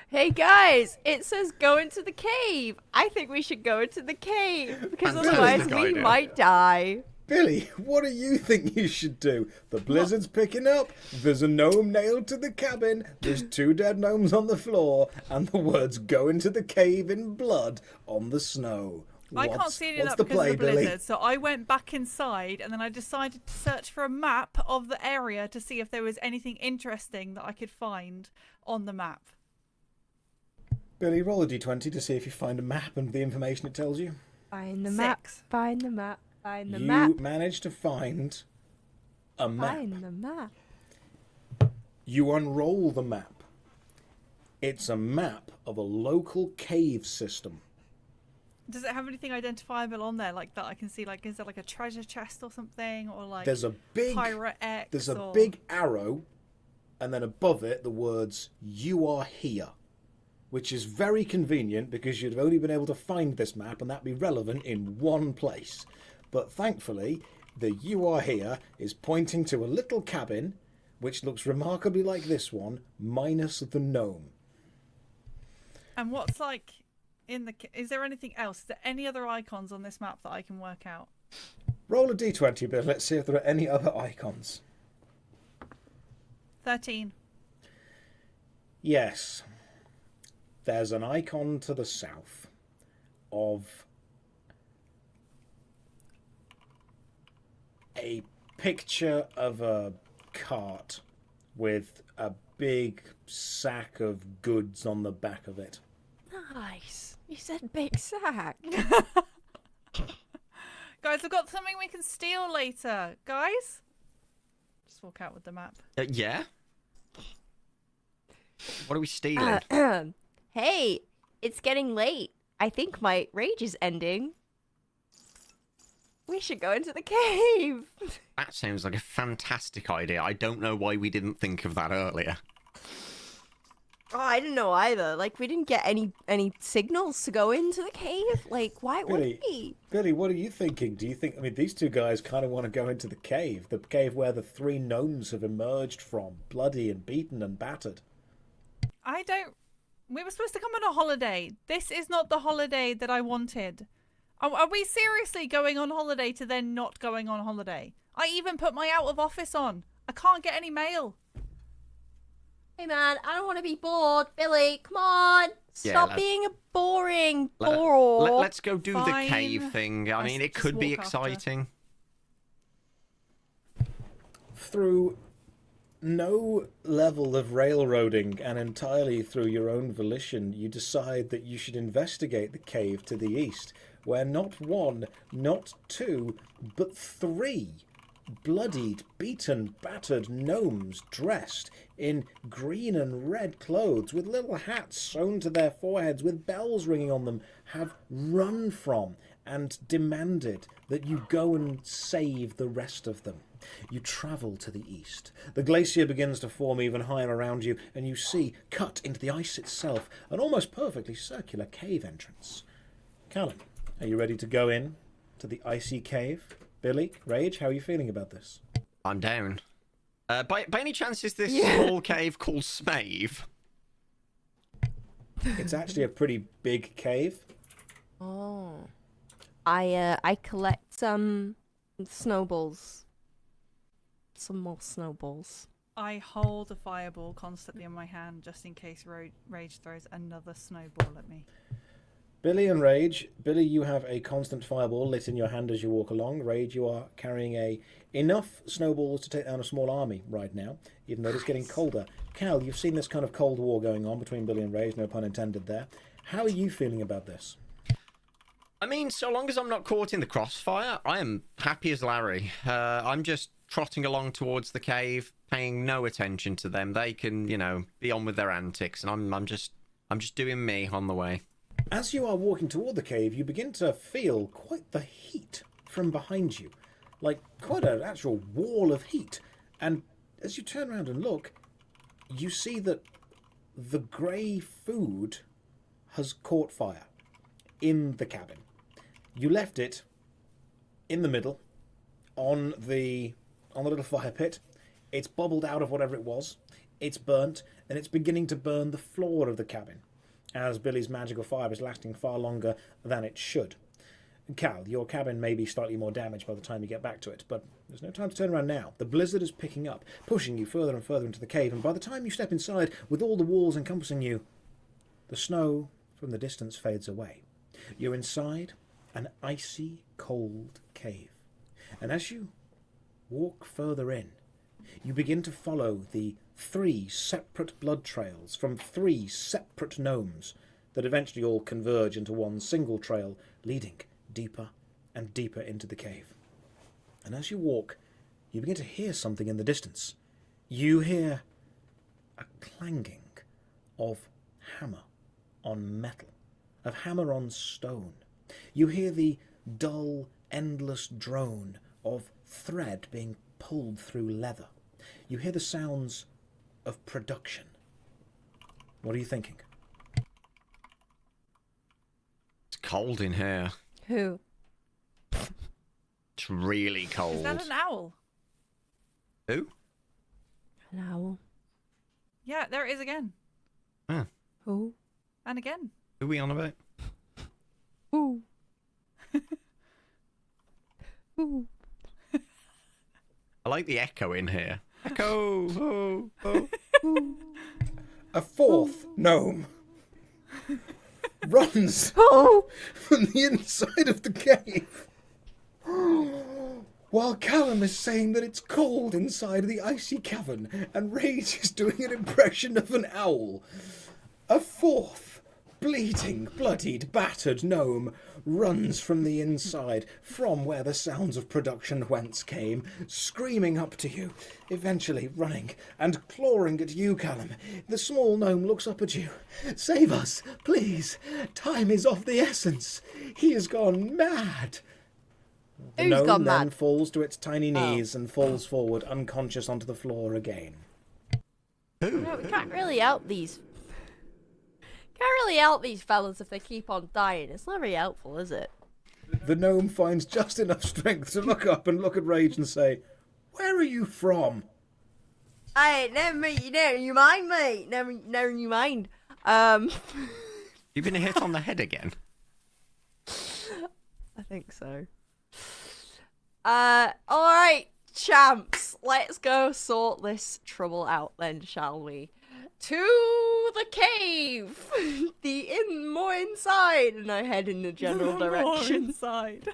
Hey guys, it says go into the cave. I think we should go into the cave because otherwise Fantastic we idea. might die. Billy, what do you think you should do? The blizzard's picking up, there's a gnome nailed to the cabin, there's 2 dead gnomes on the floor, and the words go into the cave in blood on the snow. I can't see any of what's that the because play, of the Billy? blizzard, so I went back inside and then I decided to search for a map of the area to see if there was anything interesting that I could find on the map. Billy, roll a d20 to see if you find a map and the information it tells you. Find the map. 6. Find the map. Find the You map. managed to find a map. Find the map. You unroll the map. It's a map of a local cave system. Does it have anything identifiable on there like that I can see? Like, is there like a treasure chest or something, or like There's a big pirate X? There's a or... big arrow, and then above it the words "You are here," which is very convenient because you'd have only been able to find this map and that'd be relevant in one place. But thankfully, the "You are here" is pointing to a little cabin, which looks remarkably like this one, minus the gnome. And what's like in the? Is there anything else? Is there any other icons on this map that I can work out? Roll a d20, Bill. Let's see if there are any other icons. 13. Yes. There's an icon to the south of a picture of a cart with a big sack of goods on the back of it. Nice. You said big sack. Guys, I've got something we can steal later. Guys? Just walk out with the map. Yeah? What are we stealing? Hey, it's getting late. I think my rage is ending. We should go into the cave. That sounds like a fantastic idea. I don't know why we didn't think of that earlier. Oh, I didn't know either. Like, we didn't get any signals to go into the cave. Like, why would we? Billy, what are you thinking? Do you think, I mean, these two guys kind of want to go into the cave where the 3 gnomes have emerged from, bloody and beaten and battered. I don't... We were supposed to come on a holiday. This is not the holiday that I wanted. Are we seriously going on holiday to then not going on holiday? I even put my out of office on. I can't get any mail. Hey, man, I don't want to be bored. Billy, come on. Stop being a boring bore. Let's go do Fine. the cave thing. I mean, it just could be walk after. exciting. Through no level of railroading and entirely through your own volition, you decide that you should investigate the cave to the east, where not 1, not 2, but 3 bloodied, beaten, battered gnomes dressed in green and red clothes with little hats sewn to their foreheads with bells ringing on them have run from and demanded that you go and save the rest of them. You travel to the east. The glacier begins to form even higher around you, and you see, cut into the ice itself, an almost perfectly circular cave entrance. Callum, are you ready to go in to the icy cave? Billy, Rage, how are you feeling about this? I'm down. By any chance, is this small cave called Smave? It's actually a pretty big cave. Oh. I collect some snowballs. Some more snowballs. I hold a fireball constantly in my hand just in case Rage throws another snowball at me. Billy and Rage. Billy, you have a constant fireball lit in your hand as you walk along. Rage, you are carrying enough snowballs to take down a small army right now, even though it's getting colder. Cal, you've seen this kind of cold war going on between Billy and Rage, no pun intended there. How are you feeling about this? I mean, so long as I'm not caught in the crossfire, I am happy as Larry. I'm just trotting along towards the cave, paying no attention to them. They can, be on with their antics, and I'm just doing me on the way. As you are walking toward the cave, you begin to feel quite the heat from behind you, like quite an actual wall of heat. And as you turn around and look, you see that the grey food has caught fire in the cabin. You left it in the middle on the little fire pit. It's bubbled out of whatever it was. It's burnt, and it's beginning to burn the floor of the cabin, as Billy's magical fire is lasting far longer than it should. Cal, your cabin may be slightly more damaged by the time you get back to it, but there's no time to turn around now. The blizzard is picking up, pushing you further and further into the cave, and by the time you step inside, with all the walls encompassing you, the snow from the distance fades away. You're inside an icy cold cave, and as you walk further in, you begin to follow the 3 separate blood trails from 3 separate gnomes that eventually all converge into one single trail, leading deeper and deeper into the cave. And as you walk, you begin to hear something in the distance. You hear a clanging of hammer on metal, of hammer on stone. You hear the dull, endless drone of thread being pulled through leather. You hear the sounds of production. What are you thinking? It's cold in here. Who? It's really cold. Is that an owl? Who? An owl. Yeah, there it is again. Ah, Who? And again. who are we on about? Who? Who? I like the echo in here. Echo! Oh, oh. A 4th gnome runs Oh! from the inside of the cave. While Callum is saying that it's cold inside the icy cavern, and Rage is doing an impression of an owl. A 4th, bleeding, bloodied, battered gnome runs from the inside, from where the sounds of production whence came, screaming up to you, eventually running and clawing at you, Callum. The small gnome looks up at you. Save us, please. Time is of the essence. He has gone mad. The Who's gnome gone then mad? falls to its tiny knees and falls forward, unconscious onto the floor again. No, we can't really help these. Can't really help these fellas if they keep on dying. It's not very helpful, is it? The gnome finds just enough strength to look up and look at Rage and say, "Where are you from?" Hey, never you mind, mate. Never you mind. You've been hit on the head again. I think so. Alright, champs. Let's go sort this trouble out then, shall we? To the cave! More inside! And I head in a general direction. Inside.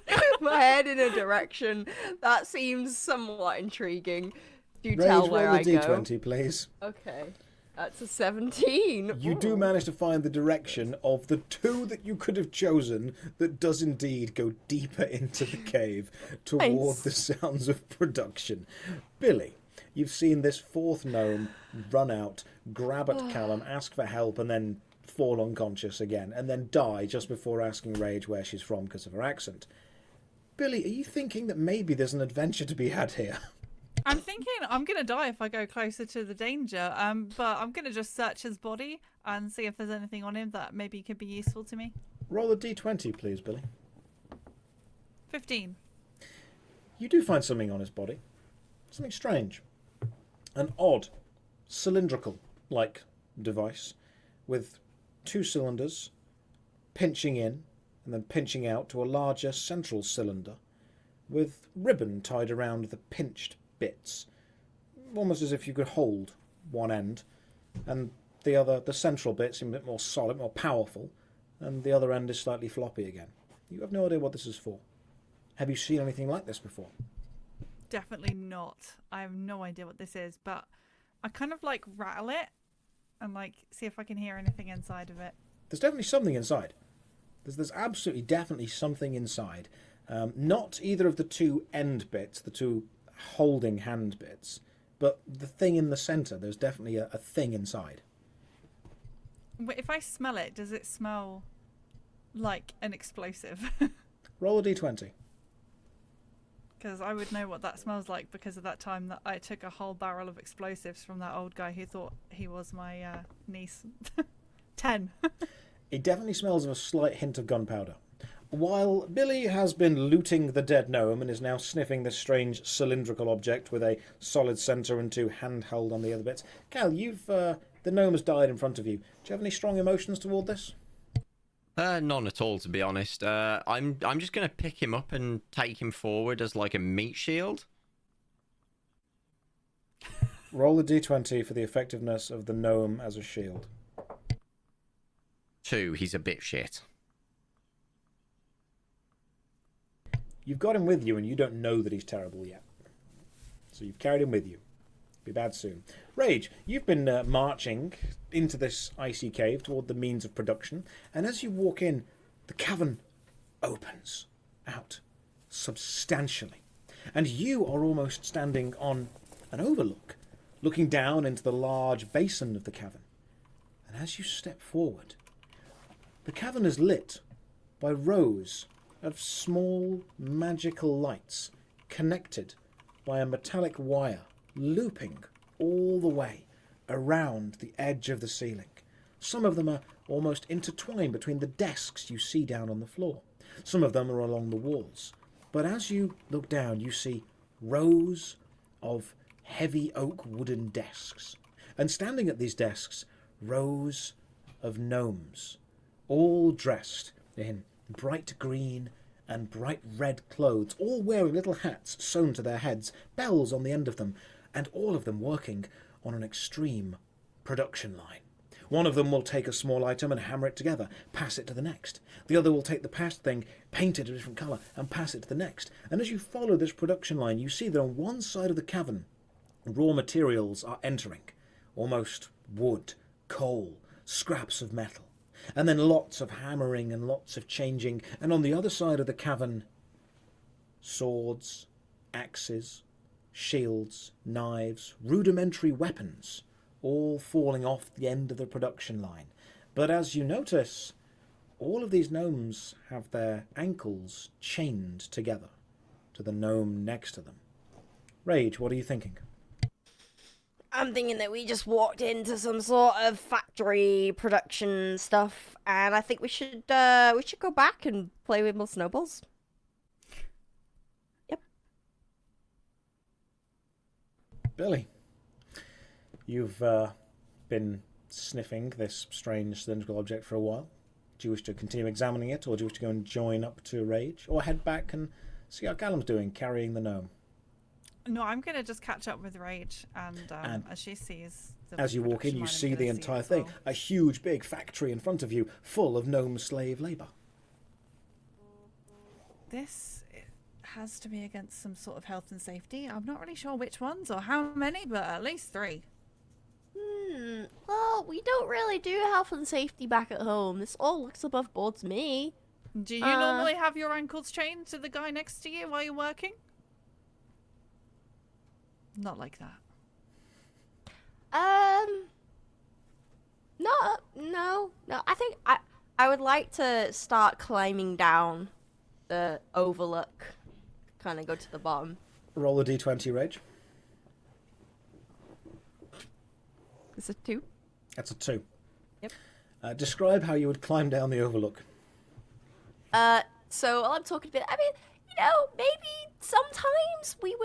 I head in a direction that seems somewhat intriguing. Do Rage, tell roll where a I go. d20, please. Okay. That's a 17. You do manage to find the direction of the 2 that you could have chosen that does indeed go deeper into the cave toward Nice. the sounds of production. Billy, you've seen this 4th gnome run out, grab at Callum, ask for help, and then fall unconscious again, and then die just before asking Rage where she's from because of her accent. Billy, are you thinking that maybe there's an adventure to be had here? I'm thinking I'm going to die if I go closer to the danger, but I'm going to just search his body and see if there's anything on him that maybe could be useful to me. Roll a d20, please, Billy. 15. You do find something on his body. Something strange. An odd, cylindrical-like device with 2 cylinders pinching in and then pinching out to a larger central cylinder with ribbon tied around the pinched bits, almost as if you could hold one end, and the central bit seems a bit more solid, more powerful, and the other end is slightly floppy again. You have no idea what this is for. Have you seen anything like this before? Definitely not. I have no idea what this is, but I kind of like rattle it and like see if I can hear anything inside of it. There's definitely something inside. There's absolutely definitely something inside. Not either of the 2 end bits, the 2 holding hand bits, but the thing in the centre. There's definitely a thing inside. If I smell it, does it smell like an explosive? Roll a d20. Because I would know what that smells like because of that time that I took a whole barrel of explosives from that old guy who thought he was my niece. 10. It definitely smells of a slight hint of gunpowder. While Billy has been looting the dead gnome and is now sniffing this strange cylindrical object with a solid centre and 2 handheld on the other bits, Cal, the gnome has died in front of you. Do you have any strong emotions toward this? None at all, to be honest. I'm just gonna pick him up and take him forward as like a meat shield. Roll a d20 for the effectiveness of the gnome as a shield. 2. He's a bit shit. You've got him with you and you don't know that he's terrible yet. So you've carried him with you. Be bad soon. Rage, you've been marching into this icy cave toward the means of production, and as you walk in, the cavern opens out substantially, and you are almost standing on an overlook, looking down into the large basin of the cavern. And as you step forward, the cavern is lit by rows of small magical lights connected by a metallic wire looping all the way around the edge of the ceiling. Some of them are almost intertwined between the desks you see down on the floor. Some of them are along the walls. But as you look down, you see rows of heavy oak wooden desks. And standing at these desks, rows of gnomes, all dressed in bright green and bright red clothes, all wearing little hats sewn to their heads, bells on the end of them, and all of them working on an extreme production line. One of them will take a small item and hammer it together, pass it to the next. The other will take the past thing, paint it a different colour, and pass it to the next. And as you follow this production line, you see that on one side of the cavern, raw materials are entering. Almost wood, coal, scraps of metal. And then lots of hammering and lots of changing. And on the other side of the cavern, swords, axes, shields, knives, rudimentary weapons, all falling off the end of the production line. But as you notice, all of these gnomes have their ankles chained together to the gnome next to them. Rage, what are you thinking? I'm thinking that we just walked into some sort of factory production stuff, and I think we should go back and play with more snowballs. Yep. Billy, you've been sniffing this strange cylindrical object for a while. Do you wish to continue examining it, or do you wish to go and join up to Rage, or head back and see how Callum's doing, carrying the gnome? No, I'm going to just catch up with Rage, and as she sees... As you walk in, you see the entire thing. Well. A huge, big factory in front of you, full of gnome slave labour. This has to be against some sort of health and safety. I'm not really sure which ones or how many, but at least 3. Well, we don't really do health and safety back at home. This all looks above board to me. Do you normally have your ankles chained to the guy next to you while you're working? Not like that. No. I think I would like to start climbing down the overlook. Kind of go to the bottom. Roll a d20, Rage. Is it 2? That's a 2. Yep. Describe how you would climb down the overlook. So while I'm talking a bit, I mean, maybe sometimes we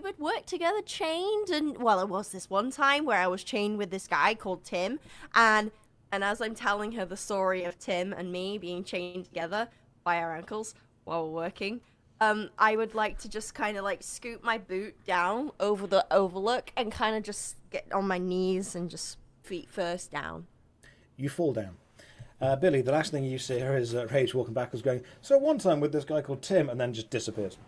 would work together chained, and well, it was this one time where I was chained with this guy called Tim, and as I'm telling her the story of Tim and me being chained together by our ankles while we're working, I would like to just kind of like scoot my boot down over the overlook and kind of just get on my knees and just feet first down. You fall down. Billy, the last thing you see her is Rage walking backwards going, so one time with this guy called Tim, and then just disappears.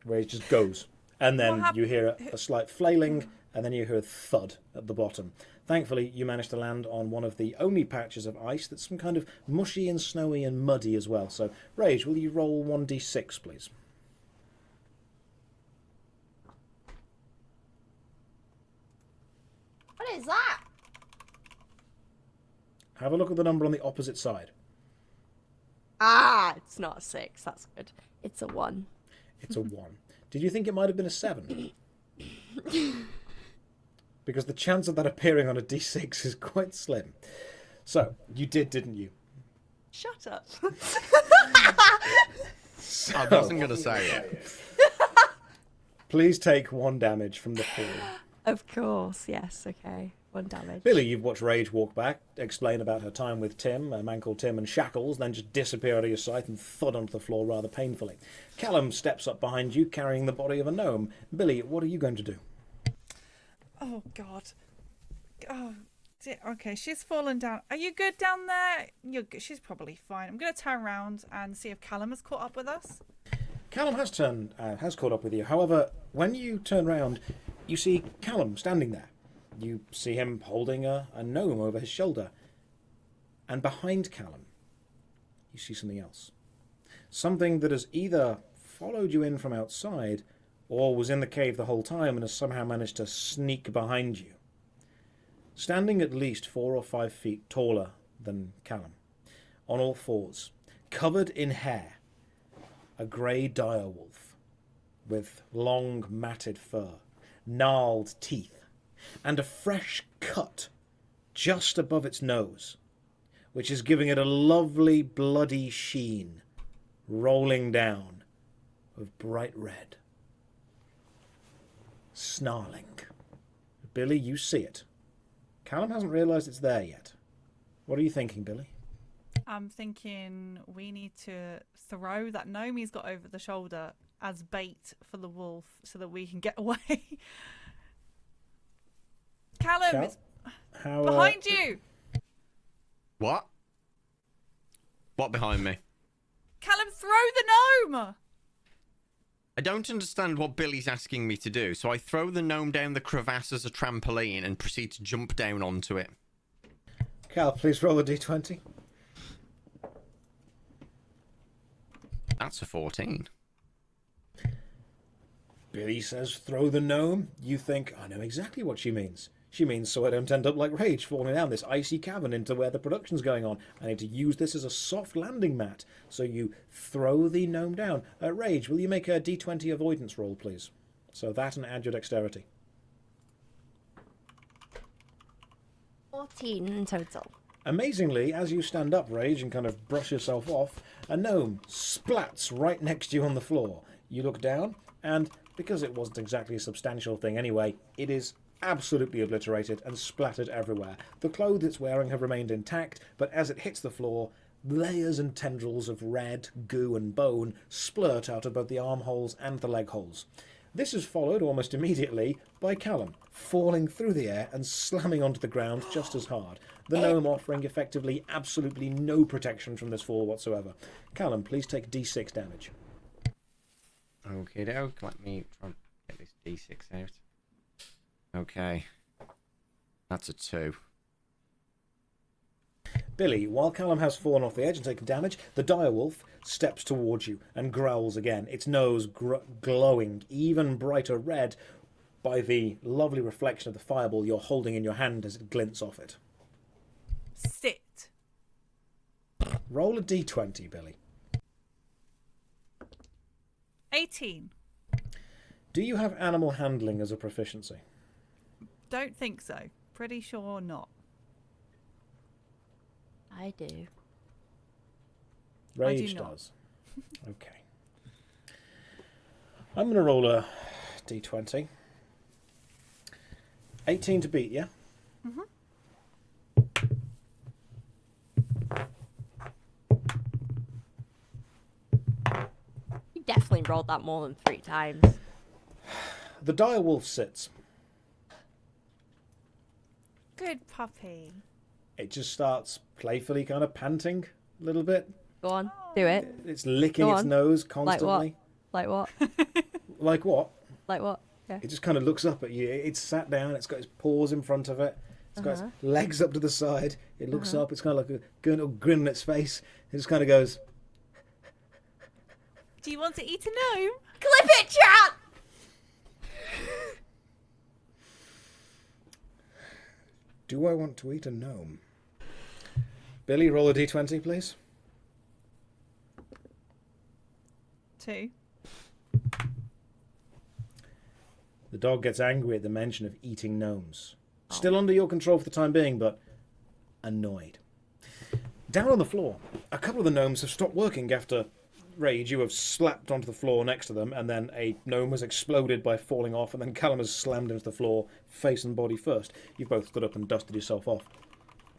Rage just goes. And then you hear a slight flailing, and then you hear a thud at the bottom. Thankfully, you managed to land on one of the only patches of ice that's some kind of mushy and snowy and muddy as well. So, Rage, will you roll 1d6, please? What is that? Have a look at the number on the opposite side. Ah, it's not a 6. That's good. It's a 1. It's a 1. Did you think it might have been a 7? Because the chance of that appearing on a d6 is quite slim. So, you did, didn't you? Shut up. I wasn't going to say it. Please take 1 damage from the fall. Of course, yes, okay. 1 damage. Billy, you've watched Rage walk back, explain about her time with Tim, a man called Tim, and Shackles, then just disappear out of your sight and thud onto the floor rather painfully. Callum steps up behind you, carrying the body of a gnome. Billy, what are you going to do? Oh, God. Oh, dear. Okay, she's fallen down. Are you good down there? You're good. She's probably fine. I'm going to turn around and see if Callum has caught up with us. Callum has caught up with you. However, when you turn round, you see Callum standing there. You see him holding a gnome over his shoulder. And behind Callum, you see something else. Something that has either followed you in from outside or was in the cave the whole time and has somehow managed to sneak behind you. Standing at least 4 or 5 feet taller than Callum, on all fours, covered in hair, a grey direwolf with long matted fur, gnarled teeth, and a fresh cut just above its nose, which is giving it a lovely bloody sheen, rolling down of bright red. Snarling. Billy, you see it. Callum hasn't realised it's there yet. What are you thinking, Billy? I'm thinking we need to throw that gnome he's got over the shoulder as bait for the wolf so that we can get away. Callum, it's How, behind you. What? What behind me? Callum, throw the gnome. I don't understand what Billy's asking me to do, so I throw the gnome down the crevasse as a trampoline and proceed to jump down onto it. Cal, please roll a d20. That's a 14. Billy says, throw the gnome. You think, I know exactly what she means. She means so I don't end up like Rage, falling down this icy cavern into where the production's going on. I need to use this as a soft landing mat. So you throw the gnome down. Rage, will you make a d20 avoidance roll, please? So that and add your dexterity. 14 in total. Amazingly, as you stand up, Rage, and kind of brush yourself off, a gnome splats right next to you on the floor. You look down, and because it wasn't exactly a substantial thing anyway, it is absolutely obliterated and splattered everywhere. The clothes it's wearing have remained intact, but as it hits the floor, layers and tendrils of red, goo and bone splurt out of both the armholes and the leg holes. This is followed almost immediately by Callum, falling through the air and slamming onto the ground just as hard. The gnome offering effectively absolutely no protection from this fall whatsoever. Callum, please take d6 damage. Okay, doke. Let me try and get this d6 out. Okay. That's a 2. Billy, while Callum has fallen off the edge and taken damage, the direwolf steps towards you and growls again, its nose glowing even brighter red by the lovely reflection of the fireball you're holding in your hand as it glints off it. Sit. Roll a d20, Billy. 18. Do you have animal handling as a proficiency? Don't think so. Pretty sure not. I do. Rage not. does. Okay. I'm going to roll a d20. 18 to beat, yeah? Mm-hmm. You definitely rolled that more than 3 times. The direwolf sits. Good puppy. It just starts playfully kind of panting a little bit. Go on, do it. It's licking Go its on. nose Like what? constantly. Like what? Like what? Like what? Yeah. It just kind of looks up at you. It's sat down. It's got its paws in front of it. It's got its legs up to the side. It looks up. It's kind of like a grin on its face. It just kind of goes, Do you want to eat a gnome? Clip it, chat! do I want to eat a gnome? Billy, roll a d20, please. 2. The dog gets angry at the mention of eating gnomes. Still under your control for the time being, but annoyed. Down on the floor, a couple of the gnomes have stopped working after Rage. You have slapped onto the floor next to them, and then a gnome has exploded by falling off, and then Callum has slammed into the floor, face and body first. You've both stood up and dusted yourself off.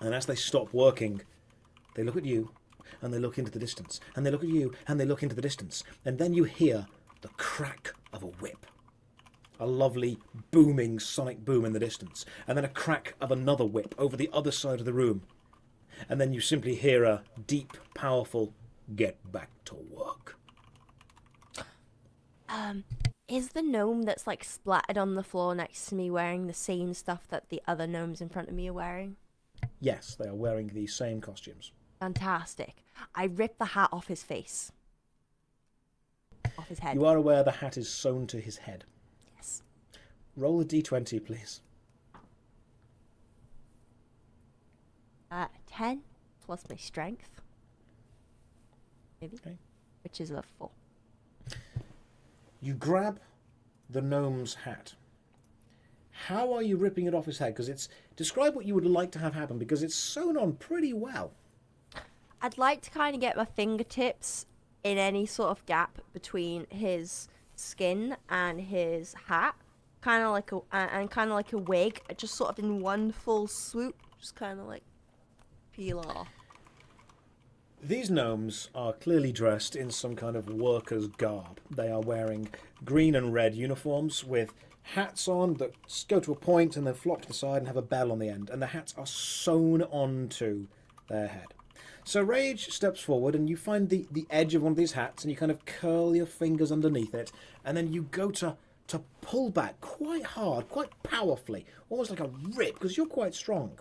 And as they stop working, they look at you, and they look into the distance, and they look at you, and they look into the distance, and then you hear the crack of a whip. A lovely booming sonic boom in the distance, and then a crack of another whip over the other side of the room. And then you simply hear a deep, powerful, "Get back to work." Is the gnome that's like splattered on the floor next to me wearing the same stuff that the other gnomes in front of me are wearing? Yes, they are wearing the same costumes. Fantastic. I rip the hat off his face. Off his head. You are aware the hat is sewn to his head. Yes. Roll a d20, please. 10 plus my strength. Maybe. Okay. Which is a 4. You grab the gnome's hat. How are you ripping it off his head? Because it's... Describe what you would like to have happen, because it's sewn on pretty well. I'd like to kind of get my fingertips in any sort of gap between his skin and his hat, kind of like a wig, just sort of in one full swoop, just kind of like peel off. These gnomes are clearly dressed in some kind of worker's garb. They are wearing green and red uniforms with hats on that go to a point and then flop to the side and have a bell on the end, and the hats are sewn onto their head. So Rage steps forward, and you find the edge of one of these hats, and you kind of curl your fingers underneath it, and then you go to pull back quite hard, quite powerfully, almost like a rip, because you're quite strong.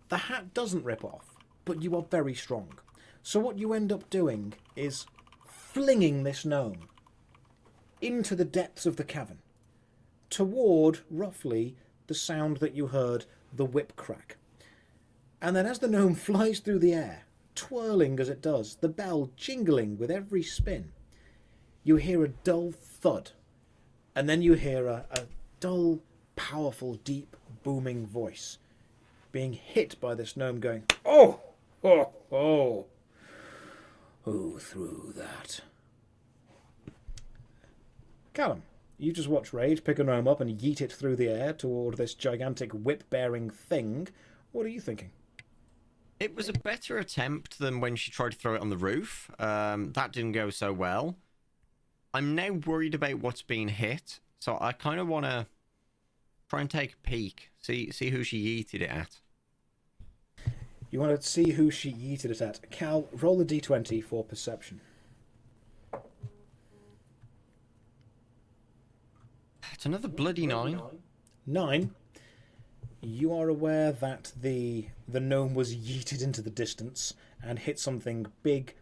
The hat doesn't rip off, but you are very strong. So what you end up doing is flinging this gnome into the depths of the cavern, toward, roughly, the sound that you heard, the whip crack. And then as the gnome flies through the air, twirling as it does, the bell jingling with every spin, you hear a dull thud, and then you hear a dull, powerful, deep, booming voice being hit by this gnome going, "Oh! Oh! Oh! Who threw that?" Callum, you just watch Rage pick a gnome up and yeet it through the air toward this gigantic whip-bearing thing. What are you thinking? It was a better attempt than when she tried to throw it on the roof. That didn't go so well. I'm now worried about what's being hit, so I kind of want to try and take a peek, see who she yeeted it at. You want to see who she yeeted it at. Cal, roll a d20 for perception. It's another bloody 9. 9. You are aware that the gnome was yeeted into the distance and hit something big,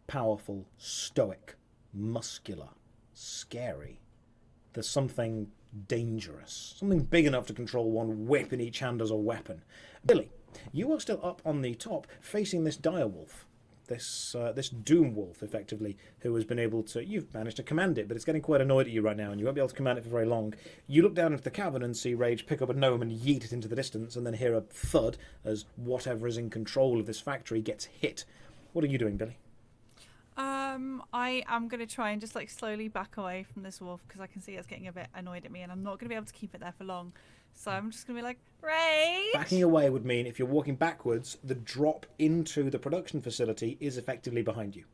powerful, stoic, muscular, scary. There's something dangerous, something big enough to control one whip in each hand as a weapon. Billy, you are still up on the top, facing this direwolf, this doom wolf, effectively, who has been able to... You've managed to command it, but it's getting quite annoyed at you right now, and you won't be able to command it for very long. You look down into the cavern and see Rage pick up a gnome and yeet it into the distance, and then hear a thud as whatever is in control of this factory gets hit. What are you doing, Billy? I am going to try and just like slowly back away from this wolf, because I can see it's getting a bit annoyed at me, and I'm not going to be able to keep it there for long. So I'm just going to be like, Rage! Backing away would mean if you're walking backwards, the drop into the production facility is effectively behind you.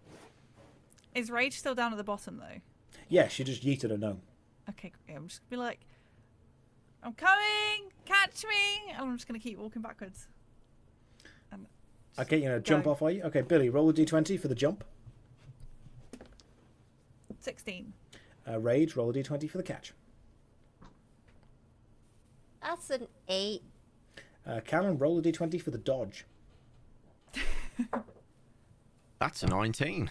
Is Rage still down at the bottom, though? Yeah, she just yeeted a gnome. Okay, great. I'm just going to be like, I'm coming! Catch me! And I'm just going to keep walking backwards. And Okay, jump off, are you? Okay, Billy, roll a d20 for the jump. 16. Rage, roll a d20 for the catch. That's an 8. Callum, roll a d20 for the dodge. That's a 19.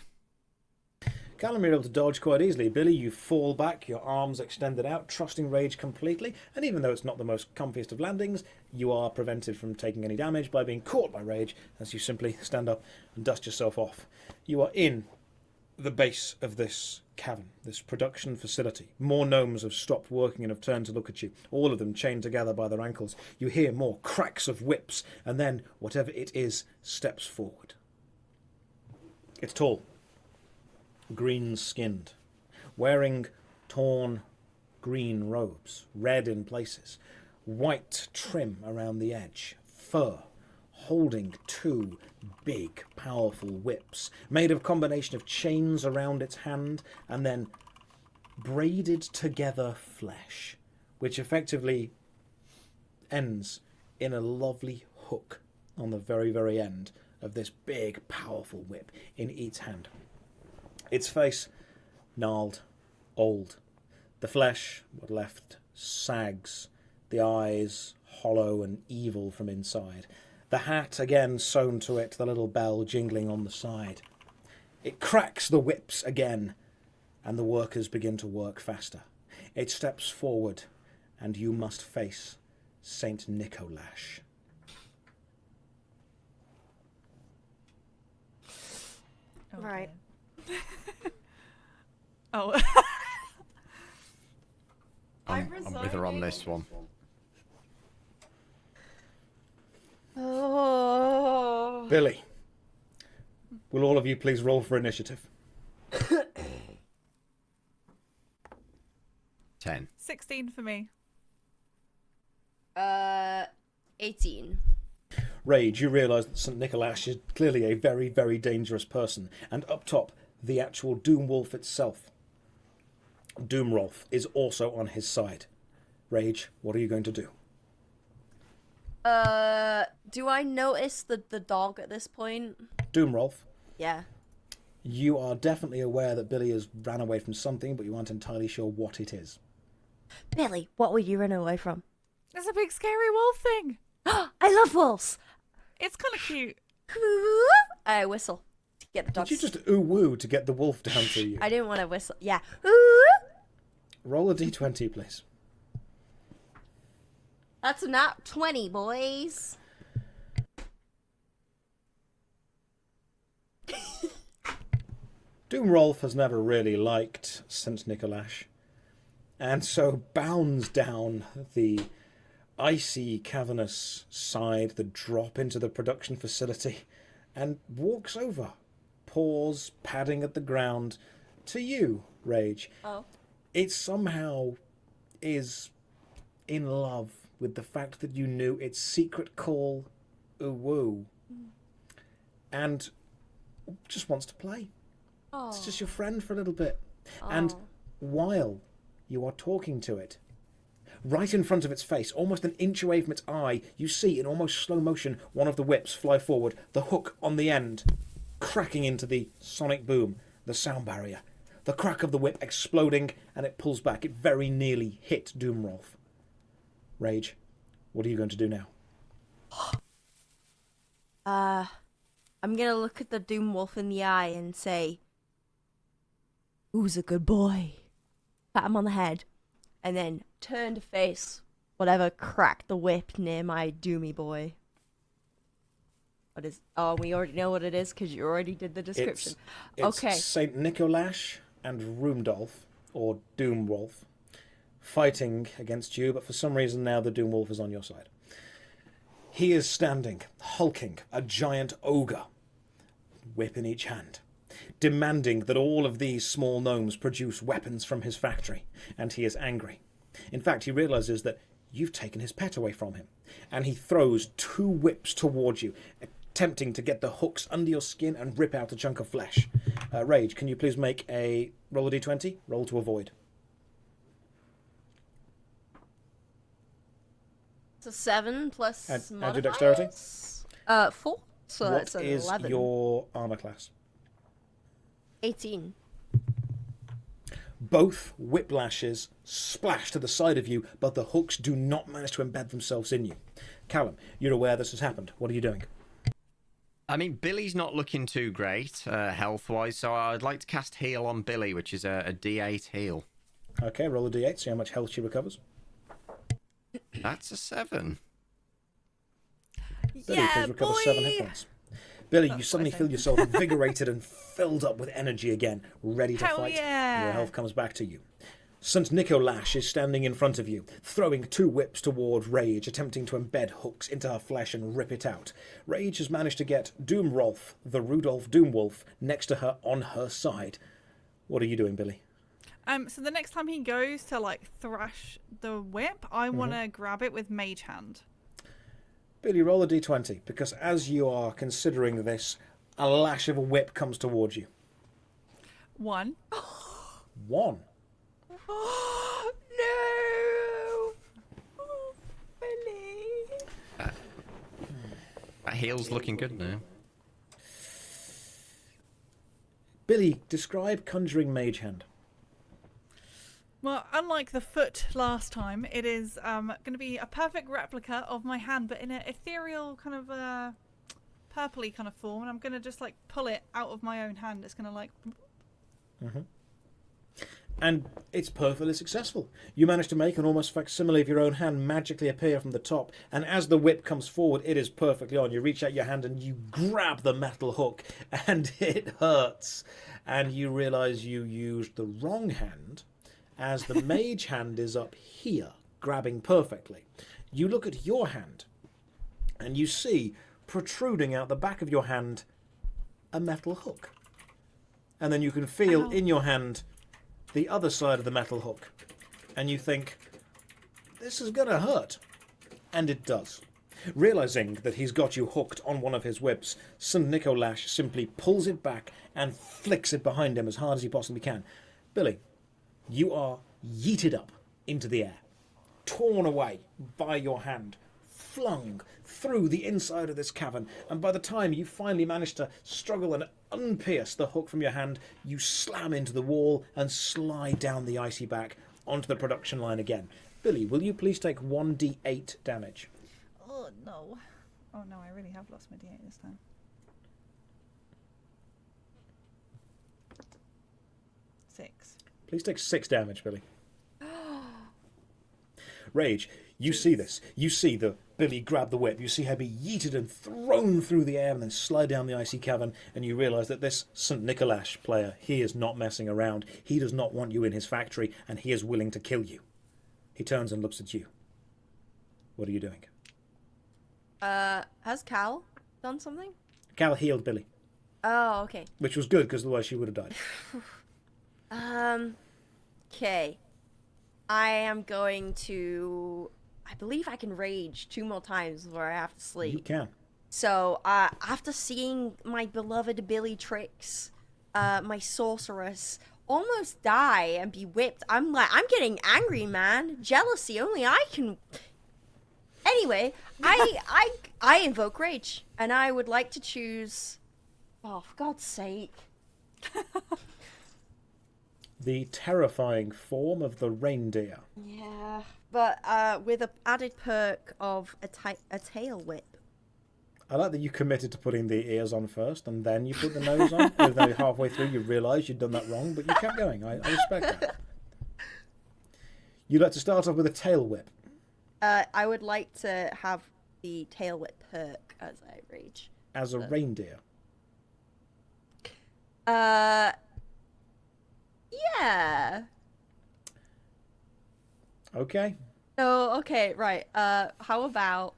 Callum, you're able to dodge quite easily. Billy, you fall back, your arms extended out, trusting Rage completely, and even though it's not the most comfiest of landings, you are prevented from taking any damage by being caught by Rage as you simply stand up and dust yourself off. You are in the base of this cavern, this production facility. More gnomes have stopped working and have turned to look at you, all of them chained together by their ankles. You hear more cracks of whips, and then whatever it is steps forward. It's tall, green-skinned, wearing torn green robes, red in places, white trim around the edge, fur, holding two big, powerful whips, made of a combination of chains around its hand and then braided together flesh, which effectively ends in a lovely hook on the very, very end of this big, powerful whip in each hand. Its face, gnarled, old. The flesh, what left, sags, the eyes hollow and evil from inside. The hat again sewn to it, the little bell jingling on the side. It cracks the whips again, and the workers begin to work faster. It steps forward, and you must face Saint Nicolash. Oh, Right. dear. Oh. I'm with her on this one. Oh. Billy, will all of you please roll for initiative? 10. 16 for me. 18. Rage, you realise that St. Nicolash is clearly a very, very dangerous person, and up top, the actual Doomwolf itself, Doomrolf, is also on his side. Rage, what are you going to do? Do I notice the dog at this point? Doomrolf, Yeah. you are definitely aware that Billy has ran away from something, but you aren't entirely sure what it is. Billy, what were you running away from? There's a big scary wolf thing. I love wolves. It's kind of cute. I whistle to get the dogs. Did you just ooh-woo to get the wolf down to you? I didn't want to whistle. Yeah. Roll a d20, please. That's a nat 20, boys. Doomrolf has never really liked St. Nicolash, and so bounds down the icy, cavernous side, the drop into the production facility, and walks over, paws padding at the ground, to you, Rage. Oh. It somehow is in love with the fact that you knew its secret call, ooh-woo, and just wants to play. Oh. It's just your friend for a little bit. And while you are talking to it, right in front of its face, almost an inch away from its eye, you see in almost slow motion one of the whips fly forward, the hook on the end, cracking into the sonic boom, the sound barrier. The crack of the whip exploding, and it pulls back. It very nearly hit Doomrolf. Rage, what are you going to do now? I'm gonna look at the Doomwolf in the eye and say, "Who's a good boy?" Pat him on the head, and then turn to face whatever cracked the whip near my Doomy boy. What is? Oh, we already know what it is because you already did the description. It's Okay. Saint Nicolash and Roomdolf, or Doomwolf, fighting against you, but for some reason now the Doomwolf is on your side. He is standing, hulking, a giant ogre, whip in each hand, demanding that all of these small gnomes produce weapons from his factory, and he is angry. In fact, he realizes that you've taken his pet away from him, and he throws two whips towards you, attempting to get the hooks under your skin and rip out a chunk of flesh. Rage, can you please make a roll a d20? Roll to avoid. It's a 7 plus Add your modifiers? dexterity. 4. So What that's an is 11. your armor class? 18. Both whiplashes splash to the side of you, but the hooks do not manage to embed themselves in you. Callum, you're aware this has happened. What are you doing? I mean, Billy's not looking too great health-wise, so I'd like to cast Heal on Billy, which is a D8 heal. Okay, roll a d8, see how much health she recovers. That's a 7. Billy, please recover 7 hit points. Billy, That's you what suddenly I say. feel yourself invigorated and filled up with energy again, ready to Hell fight. yeah. Your health comes back to you. St. Nicolash is standing in front of you, throwing 2 whips toward Rage, attempting to embed hooks into her flesh and rip it out. Rage has managed to get Doomrolf, the Rudolph Doomwolf, next to her on her side. What are you doing, Billy? So the next time he goes to like thrash the whip, I want to grab it with Mage Hand. Billy, roll a d20, because as you are considering this, a lash of a whip comes towards you. 1. 1. No! Oh, Billy. That heel's looking good now. Billy, describe Conjuring Mage Hand. Well, unlike the foot last time, it is going to be a perfect replica of my hand, but in an ethereal kind of purpley kind of form. And I'm going to just like pull it out of my own hand. It's going to like. And it's perfectly successful. You manage to make an almost facsimile of your own hand magically appear from the top, and as the whip comes forward, it is perfectly on. You reach out your hand and you grab the metal hook, and it hurts. And you realise you used the wrong hand, as the mage hand is up here, grabbing perfectly. You look at your hand, and you see, protruding out the back of your hand, a metal hook. And then you can feel in your hand the other side of the metal hook, and you think, this is going to hurt. And it does. Realising that he's got you hooked on one of his whips, St. Nicolash simply pulls it back and flicks it behind him as hard as he possibly can. Billy, you are yeeted up into the air, torn away by your hand, flung through the inside of this cavern, and by the time you finally manage to struggle and unpierce the hook from your hand, you slam into the wall and slide down the icy back onto the production line again. Billy, will you please take 1d8 damage? Oh no! Oh no! I really have lost my D8 this time. 6. Please take 6 damage, Billy. Rage, you see this. You see the Billy grab the whip. You see her be yeeted and thrown through the air and then slide down the icy cavern, and you realise that this St. Nicolash player, he is not messing around. He does not want you in his factory, and he is willing to kill you. He turns and looks at you. What are you doing? Has Cal done something? Cal healed Billy, Oh, okay. which was good, because otherwise she would have died. Okay. I am going to... I believe I can rage 2 more times before I have to You sleep. can. So, after seeing my beloved Billy Trixx, my sorceress, almost die and be whipped, I'm getting angry, man. Jealousy, only I can... Anyway, I invoke rage, and I would like to choose... Oh, for God's sake. The terrifying form of the reindeer. Yeah, but with a added perk of a tail whip. I like that you committed to putting the ears on first, and then you put the nose on. Even though halfway through you realised you'd done that wrong, but you kept going. I respect that. You'd like to start off with a tail whip. I would like to have the tail whip perk as I rage. As a reindeer. Yeah. Okay. Oh, okay, right. How about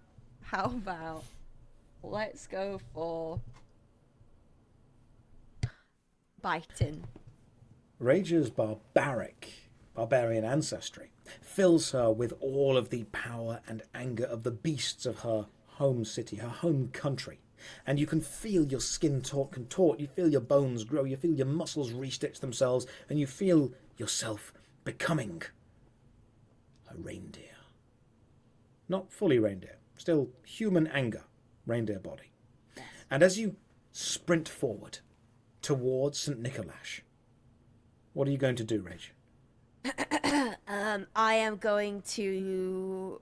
let's go for biting. Rage's barbarian ancestry fills her with all of the power and anger of the beasts of her home city, her home country. And you can feel your skin contort, you feel your bones grow, you feel your muscles restitch themselves, and you feel yourself becoming a reindeer. Not fully reindeer, still human anger, reindeer body. And as you sprint forward towards St. Nicolash, what are you going to do, Rage? I am going to...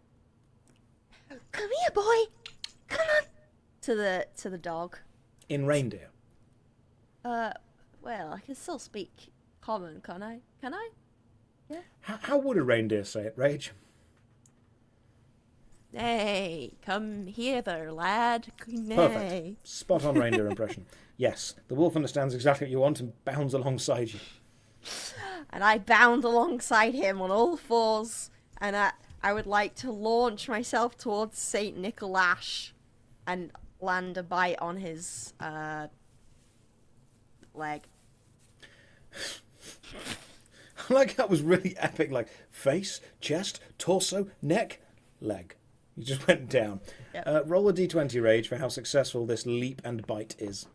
Come here, boy! Come on! To the dog. In reindeer. Well, I can still speak common, can't I? Can I? Yeah. How would a reindeer say it, Rage? Nay, come hither, lad. Nay. Perfect. Spot on reindeer impression. Yes, the wolf understands exactly what you want and bounds alongside you. And I bound alongside him on all fours, and I would like to launch myself towards Saint Nicholas and land a bite on his leg. I like that was really epic, like face, chest, torso, neck, leg. You just went down. Yep. Roll a d20 rage for how successful this leap and bite is.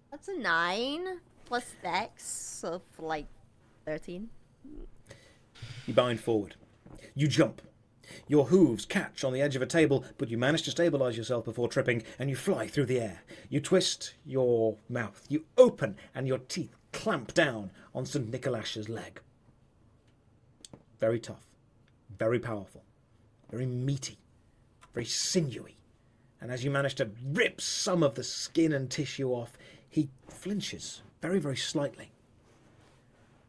That's a 9 plus dex, so for like 13. You bound forward. You jump. Your hooves catch on the edge of a table, but you manage to stabilize yourself before tripping, and you fly through the air. You twist your mouth. You open, and your teeth clamp down on St. Nicholas's leg. Very tough. Very powerful. Very meaty. Very sinewy. And as you manage to rip some of the skin and tissue off, he flinches very, very slightly.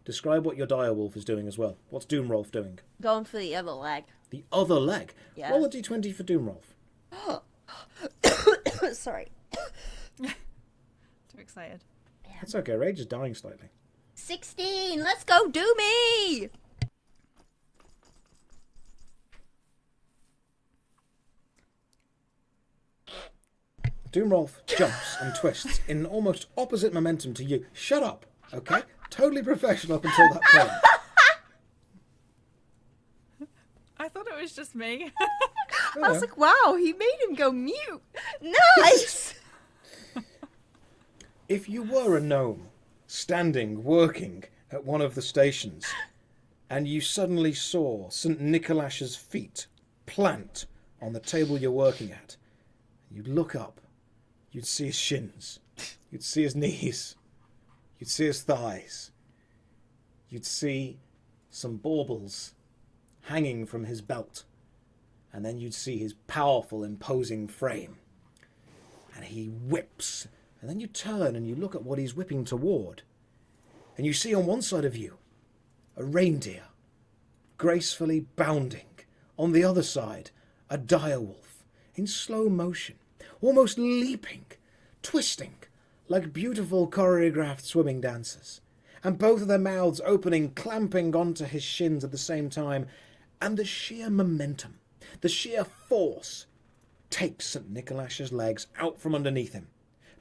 Describe what your direwolf is doing as well. What's Doomrolf doing? Going for the other leg. The other leg. Yeah. Roll a d20 for Doomrolf. Sorry. Too excited. That's okay, Rage is dying slightly. 16! Let's go, Doomy! Doomrolf jumps and twists in almost opposite momentum to you. Shut up, okay? Totally professional up until that point. I thought it was just me. I was like, wow, he made him go mute. Nice! If you were a gnome standing, working at one of the stations, and you suddenly saw St. Nicholas's feet plant on the table you're working at, you'd look up, you'd see his shins, you'd see his knees, you'd see his thighs, you'd see some baubles hanging from his belt, and then you'd see his powerful, imposing frame. And he whips, and then you turn and you look at what he's whipping toward, and you see on one side of you a reindeer gracefully bounding, on the other side a direwolf in slow motion, almost leaping, twisting like beautiful choreographed swimming dancers, and both of their mouths opening, clamping onto his shins at the same time. And the sheer momentum, the sheer force takes St. Nicholas's legs out from underneath him,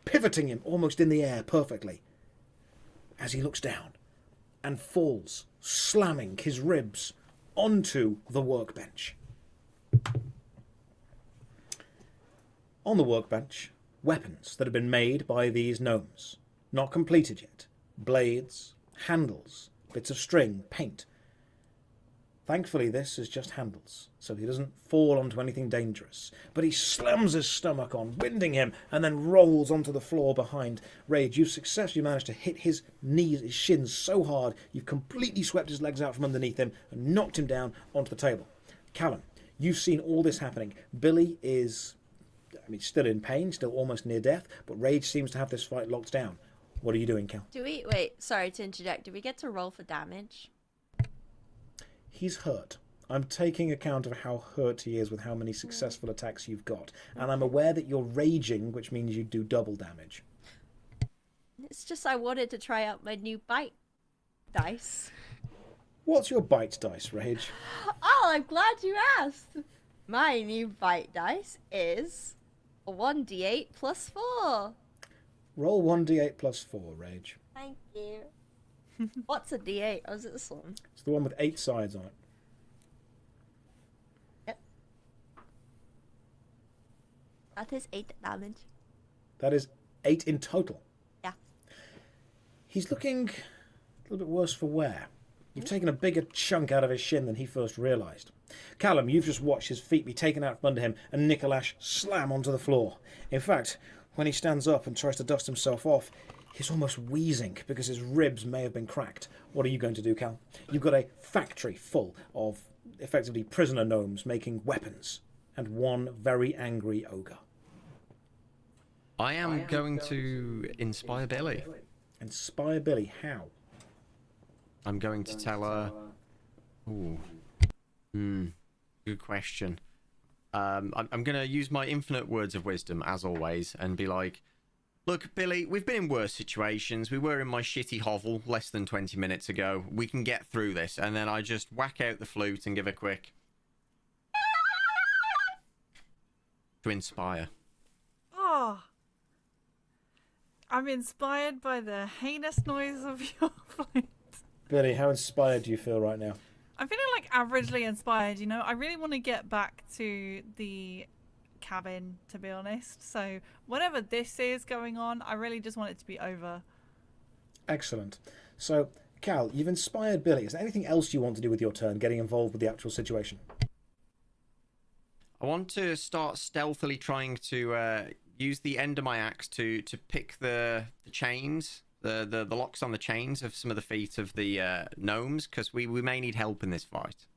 pivoting him almost in the air perfectly, as he looks down and falls, slamming his ribs onto the workbench. On the workbench, weapons that have been made by these gnomes, not completed yet. Blades, handles, bits of string, paint. Thankfully, this is just handles, so he doesn't fall onto anything dangerous. But he slams his stomach on, winding him, and then rolls onto the floor behind Rage. You've successfully managed to hit his knees, his shins so hard, you've completely swept his legs out from underneath him and knocked him down onto the table. Callum, you've seen all this happening. Billy is, still in pain, still almost near death, but Rage seems to have this fight locked down. What are you doing, Cal? Wait, sorry to interject. Do we get to roll for damage? He's hurt. I'm taking account of how hurt he is with how many successful attacks you've got. And I'm aware that you're raging, which means you do double damage. It's just I wanted to try out my new bite dice. What's your bite dice, Rage? Oh, I'm glad you asked. My new bite dice is a 1d8 plus 4. Roll 1d8 plus 4, Rage. Thank you. What's a d8? Oh, is it this one? It's the one with 8 sides on it. Yep. That is 8 damage. That is 8 in total. Yeah. He's looking a little bit worse for wear. You've taken a bigger chunk out of his shin than he first realised. Callum, you've just watched his feet be taken out from under him and Nicholas slam onto the floor. In fact, when he stands up and tries to dust himself off, he's almost wheezing because his ribs may have been cracked. What are you going to do, Cal? You've got a factory full of, effectively, prisoner gnomes making weapons and one very angry ogre. I am going to inspire Billy. Inspire Billy, how? I'm going to tell her... Ooh. Good question. I'm going to use my infinite words of wisdom, as always, and be like, look, Billy, we've been in worse situations. We were in my shitty hovel less than 20 minutes ago. We can get through this. And then I just whack out the flute and give a quick... to inspire. Oh, I'm inspired by the heinous noise of your flute. Billy, how inspired do you feel right now? I'm feeling like averagely inspired, you know. I really want to get back to the cabin, to be honest. So whatever this is going on, I really just want it to be over. Excellent. So, Cal, you've inspired Billy. Is there anything else you want to do with your turn, getting involved with the actual situation? I want to start stealthily trying to use the end of my axe to pick the chains, the locks on the chains of some of the feet of the gnomes, because we may need help in this fight.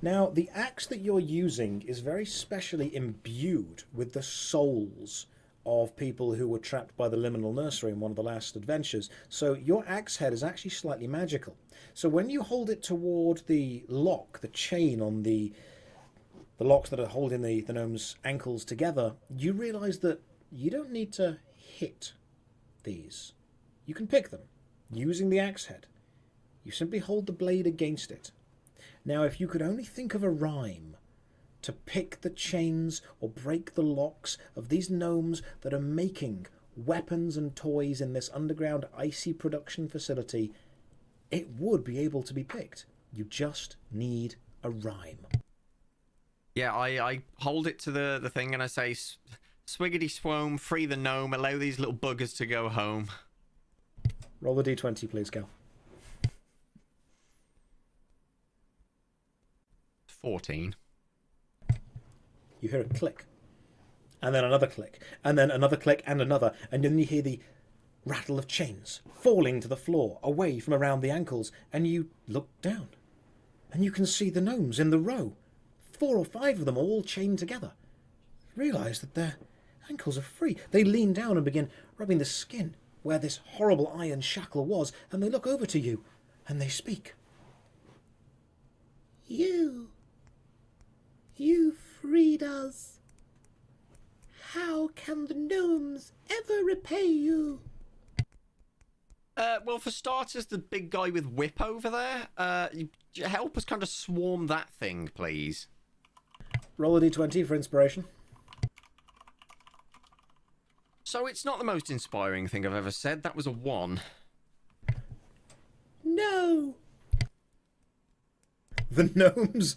Now, the axe that you're using is very specially imbued with the souls of people who were trapped by the liminal nursery in one of the last adventures. So your axe head is actually slightly magical. So when you hold it toward the lock, the chain on the locks that are holding the gnome's ankles together, you realise that you don't need to hit these. You can pick them using the axe head. You simply hold the blade against it. Now, if you could only think of a rhyme to pick the chains or break the locks of these gnomes that are making weapons and toys in this underground icy production facility, it would be able to be picked. You just need a rhyme. Yeah, I hold it to the thing and I say, swiggity swoam, free the gnome, allow these little buggers to go home. Roll the d20, please, Cal. 14. You hear a click, and then another click, and then another click, and another, and then you hear the rattle of chains falling to the floor away from around the ankles, and you look down, and you can see the gnomes in the row, 4 or 5 of them all chained together. Realise that their ankles are free. They lean down and begin rubbing the skin where this horrible iron shackle was, and they look over to you, and they speak. You freed us. How can the gnomes ever repay you? Well, for starters, the big guy with whip over there, help us kind of swarm that thing, please. Roll a d20 for inspiration. So it's not the most inspiring thing I've ever said. That was a 1. No! The gnomes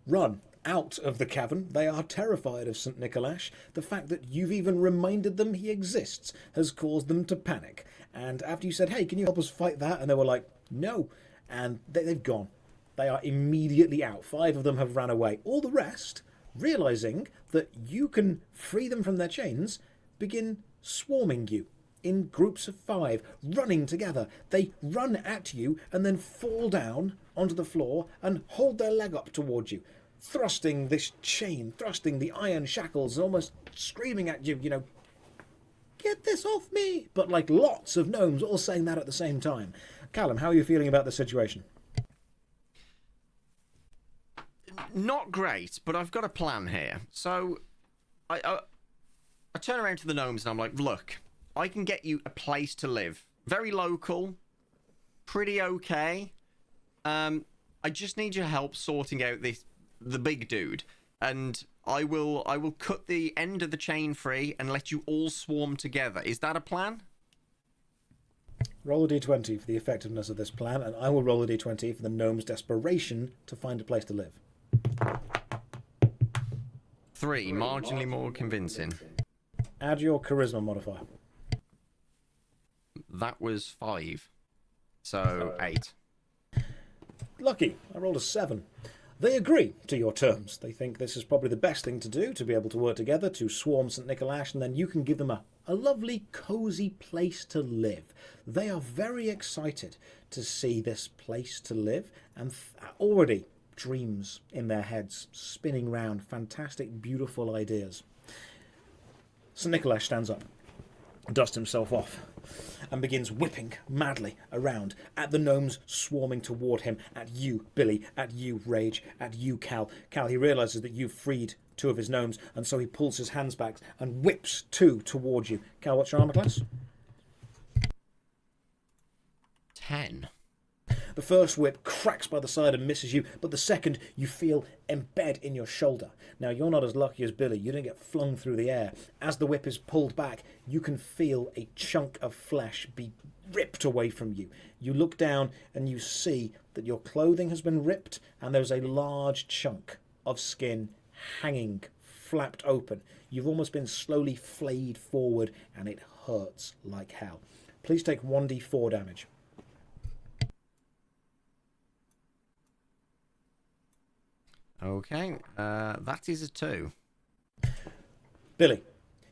run out of the cavern. They are terrified of St. Nicholas. The fact that you've even reminded them he exists has caused them to panic. And after you said, hey, can you help us fight that? And they were like, no. And they've gone. They are immediately out. 5 of them have ran away. All the rest, realising that you can free them from their chains, begin swarming you in groups of 5, running together. They run at you and then fall down onto the floor and hold their leg up towards you, thrusting this chain, thrusting the iron shackles, almost screaming at you, you know, get this off me! But like lots of gnomes all saying that at the same time. Callum, how are you feeling about the situation? Not great, but I've got a plan here. So, I turn around to the gnomes and I'm like, look, I can get you a place to live. Very local, pretty okay. I just need your help sorting out the big dude. And I will cut the end of the chain free and let you all swarm together. Is that a plan? Roll a d20 for the effectiveness of this plan, and I will roll a d20 for the gnome's desperation to find a place to live. 3, marginally more convincing. Add your charisma modifier. That was 5. So 8. Lucky, I rolled a 7. They agree to your terms. They think this is probably the best thing to do, to be able to work together to swarm St. Nicholas, and then you can give them a lovely, cosy place to live. They are very excited to see this place to live, and already dreams in their heads, spinning round fantastic, beautiful ideas. St. Nicholas stands up. dusts himself off, and begins whipping madly around at the gnomes swarming toward him, at you, Billy, at you, Rage, at you, Cal. Cal, he realises that you've freed 2 of his gnomes, and so he pulls his hands back and whips 2 towards you. Cal, what's your armour class? 10. The first whip cracks by the side and misses you, but the second you feel embed in your shoulder. Now, you're not as lucky as Billy. You didn't get flung through the air. As the whip is pulled back, you can feel a chunk of flesh be ripped away from you. You look down and you see that your clothing has been ripped and there's a large chunk of skin hanging, flapped open. You've almost been slowly flayed forward and it hurts like hell. Please take 1d4 damage. Okay, that is a 2. Billy,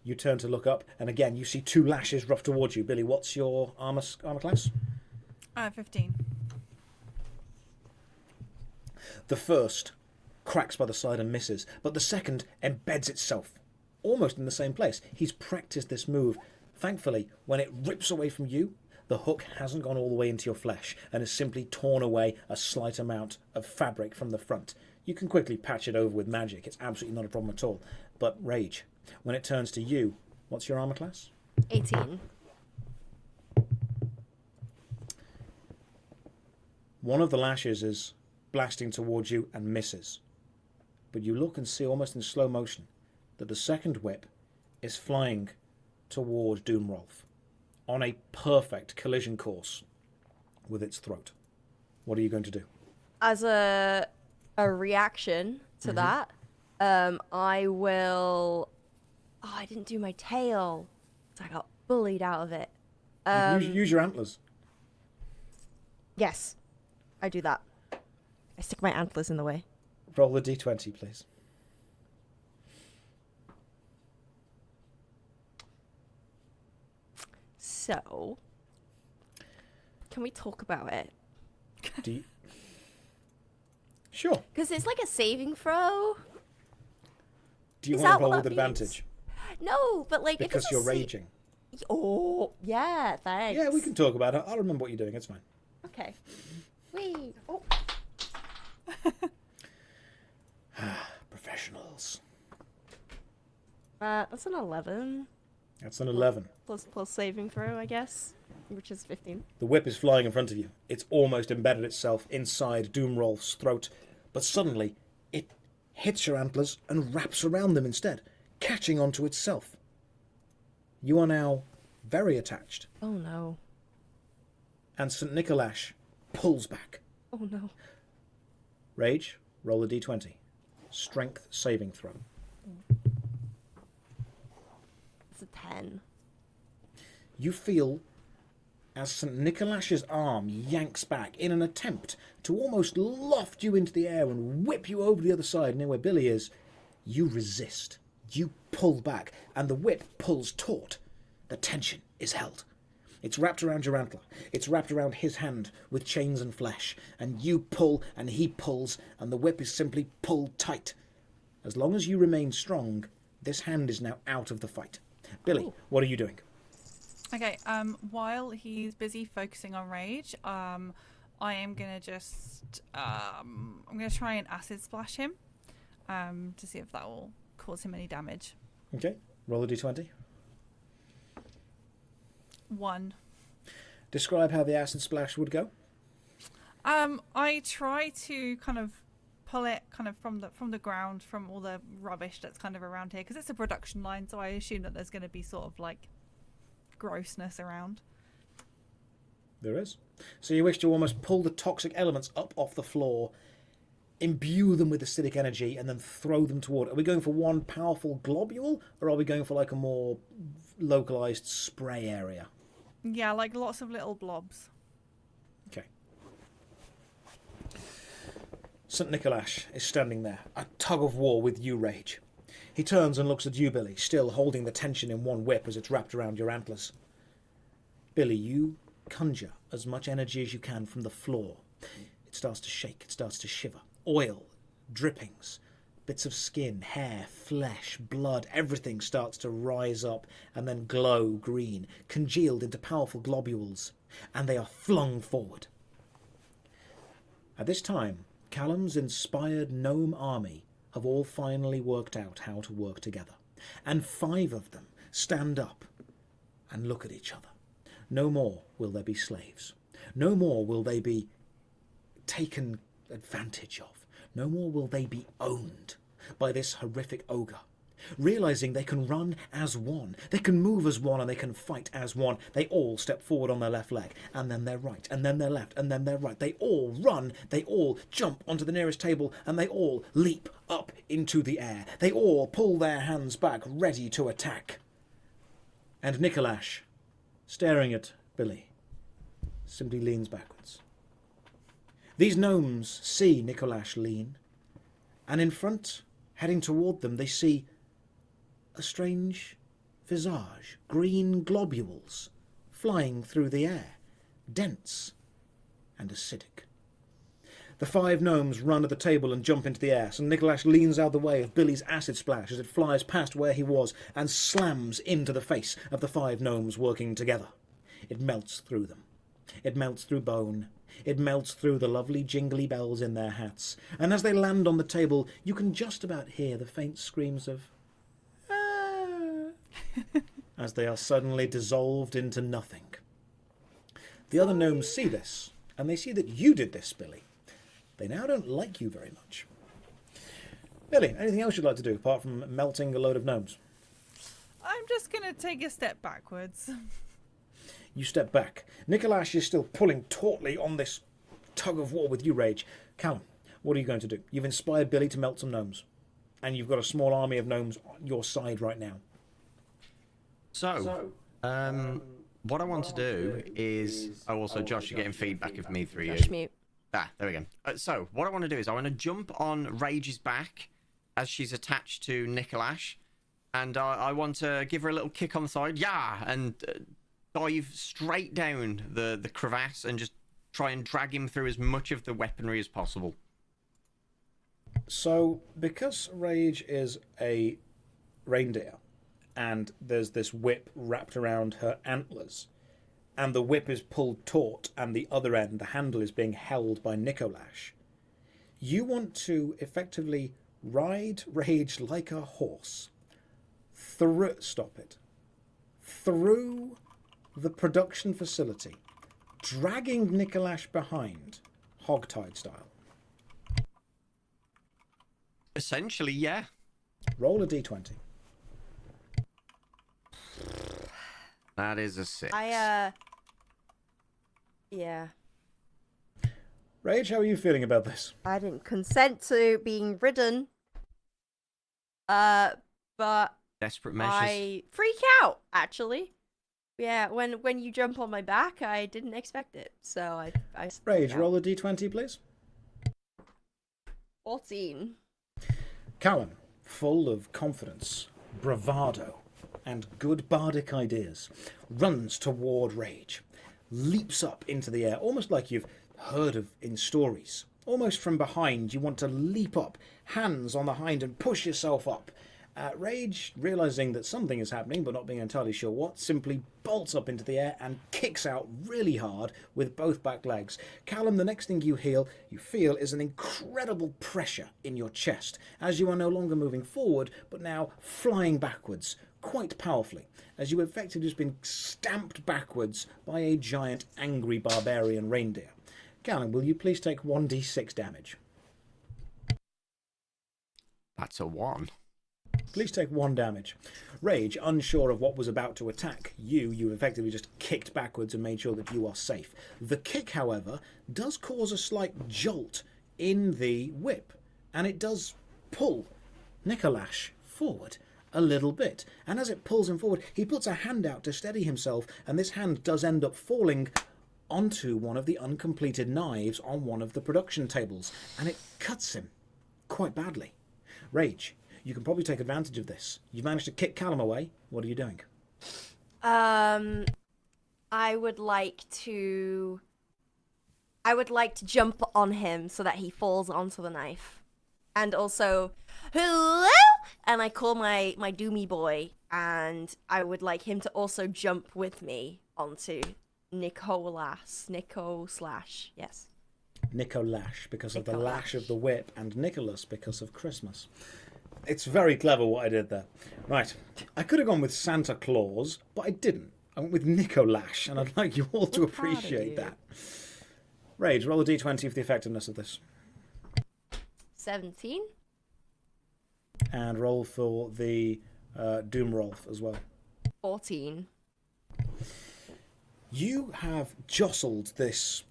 you turn to look up, and again you see 2 lashes rough towards you. Billy, what's your armor class? 15. The first cracks by the side and misses, but the second embeds itself almost in the same place. He's practiced this move. Thankfully, when it rips away from you, the hook hasn't gone all the way into your flesh and has simply torn away a slight amount of fabric from the front. You can quickly patch it over with magic. It's absolutely not a problem at all. But Rage, when it turns to you, what's your armor class? 18. One of the lashes is blasting towards you and misses. But you look and see almost in slow motion that the second whip is flying toward Doomrolf on a perfect collision course with its throat. What are you going to do? As a reaction to that, I will... Oh, I didn't do my tail. So I got bullied out of it. Use your antlers. Yes, I do that. I stick my antlers in the way. Roll the d20, please. So, can we talk about it? Sure. Because it's like a saving throw. Do you Is want that to roll what with that means? advantage? No, but like Because if you're it's a raging. Oh, yeah, thanks. Yeah, we can talk about it. I'll remember what you're doing. It's fine. Okay. Wee. Oh. Professionals. That's an 11 That's an 11. plus saving throw, I guess, which is 15. The whip is flying in front of you. It's almost embedded itself inside Doomrolf's throat, but suddenly it hits your antlers and wraps around them instead, catching onto itself. You are now very attached, Oh no. and St. Nicholas pulls back. Oh no. Rage, roll a d20. Strength saving throw. It's a 10. You feel as St. Nicholas's arm yanks back in an attempt to almost loft you into the air and whip you over the other side near where Billy is. You resist. You pull back, and the whip pulls taut. The tension is held. It's wrapped around your antler. It's wrapped around his hand with chains and flesh. And you pull, and he pulls, and the whip is simply pulled tight. As long as you remain strong, this hand is now out of the fight. Billy, what are you doing? Okay, while he's busy focusing on Rage, I am gonna just I'm gonna try and acid splash him, to see if that will cause him any damage. Okay, roll a d20. 1. Describe how the acid splash would go. I try to kind of pull it kind of from the ground, from all the rubbish that's kind of around here, because it's a production line, so I assume that there's going to be sort of like grossness around. There is. So you wish to almost pull the toxic elements up off the floor, imbue them with acidic energy, and then throw them toward... Are we going for one powerful globule, or are we going for like a more localized spray area? Yeah, like lots of little blobs. Okay. St. Nicholas is standing there, a tug of war with you, Rage. He turns and looks at you, Billy, still holding the tension in one whip as it's wrapped around your antlers. Billy, you conjure as much energy as you can from the floor. It starts to shake, it starts to shiver. Oil, drippings. Bits of skin, hair, flesh, blood, everything starts to rise up and then glow green, congealed into powerful globules, and they are flung forward. At this time, Callum's inspired gnome army have all finally worked out how to work together, and 5 of them stand up and look at each other. No more will there be slaves. No more will they be taken advantage of. No more will they be owned by this horrific ogre. Realizing they can run as one, they can move as one, and they can fight as one, they all step forward on their left leg, and then their right, and then their left, and then their right. They all run, they all jump onto the nearest table, and they all leap up into the air. They all pull their hands back, ready to attack. And Nikolash, staring at Billy, simply leans backwards. These gnomes see Nikolash lean, and in front, heading toward them, they see a strange visage, green globules flying through the air, dense and acidic. The 5 gnomes run at the table and jump into the air, so Nikolash leans out of the way of Billy's acid splash as it flies past where he was and slams into the face of the 5 gnomes working together. It melts through them. It melts through bone. It melts through the lovely jingly bells in their hats, and as they land on the table, you can just about hear the faint screams of as they are suddenly dissolved into nothing. The other gnomes see this, and they see that you did this, Billy. They now don't like you very much. Billy, anything else you'd like to do apart from melting a load of gnomes? I'm just going to take a step backwards. You step back. Nikolash is still pulling tautly on this tug of war with you, Rage. Callum, what are you going to do? You've inspired Billy to melt some gnomes, and you've got a small army of gnomes on your side right now. So, what I want to do is... Oh, also, Josh, you're getting feedback of me through you. Josh mute. Ah, there we go. So, what I want to do is I want to jump on Rage's back as she's attached to Nikolash, and I want to give her a little kick on the side, yeah, and dive straight down the crevasse and just try and drag him through as much of the weaponry as possible. So, because Rage is a reindeer, and there's this whip wrapped around her antlers, and the whip is pulled taut, and the other end, the handle, is being held by Nikolash, you want to effectively ride Rage like a horse through the production facility, dragging Nikolash behind, hogtied style. Essentially, yeah. Roll a d20. That is a 6. Yeah. Rage, how are you feeling about this? I didn't consent to being ridden. But Desperate measures. I freak out, actually. Yeah, when you jump on my back, I didn't expect it. So I Rage, roll a d20, please. 14. Callum, full of confidence, bravado, and good bardic ideas, runs toward Rage, leaps up into the air, almost like you've heard of in stories. Almost from behind, you want to leap up, hands on the hind, and push yourself up. Rage, realizing that something is happening, but not being entirely sure what, simply bolts up into the air and kicks out really hard with both back legs. Callum, the next thing you feel is an incredible pressure in your chest, as you are no longer moving forward, but now flying backwards, quite powerfully, as you have effectively just been stamped backwards by a giant, angry barbarian reindeer. Callum, will you please take 1d6 damage? That's a 1. Please take 1 damage. Rage, unsure of what was about to attack you effectively just kicked backwards and made sure that you are safe. The kick, however, does cause a slight jolt in the whip, and it does pull Nikolash forward a little bit. And as it pulls him forward, he puts a hand out to steady himself, and this hand does end up falling onto one of the uncompleted knives on one of the production tables, and it cuts him quite badly. Rage, you can probably take advantage of this. You've managed to kick Callum away. What are you doing? I would like to jump on him so that he falls onto the knife. And also, hello, and I call my Doomy boy, and I would like him to also jump with me onto Nico slash, yes. Nicolash, because of the Nicolash. lash of the whip, and Nicholas, because of Christmas. It's very clever what I did there. Right, I could have gone with Santa Claus, but I didn't. I went with Nicolash, and I'd like you all to We're proud of appreciate you. that. Rage, roll a d20 for the effectiveness of this. 17. And roll for the Doom Rolf as well. 14. You have jostled this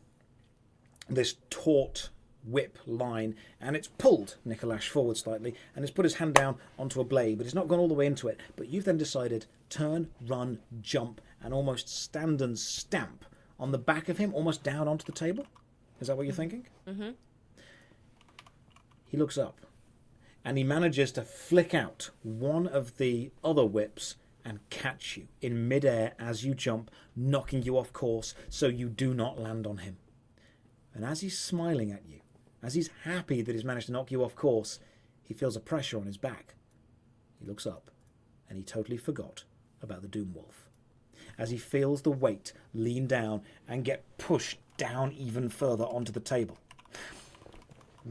taut whip line, and it's pulled Nicolash forward slightly, and it's put his hand down onto a blade, but it's not gone all the way into it. But you've then decided turn, run, jump, and almost stand and stamp on the back of him, almost down onto the table. Is that what you're thinking? Mm-hmm. He looks up, and he manages to flick out one of the other whips and catch you in midair as you jump, knocking you off course so you do not land on him. And as he's smiling at you, as he's happy that he's managed to knock you off course, he feels a pressure on his back. He looks up, and he totally forgot about the Doom Wolf. As he feels the weight lean down and get pushed down even further onto the table.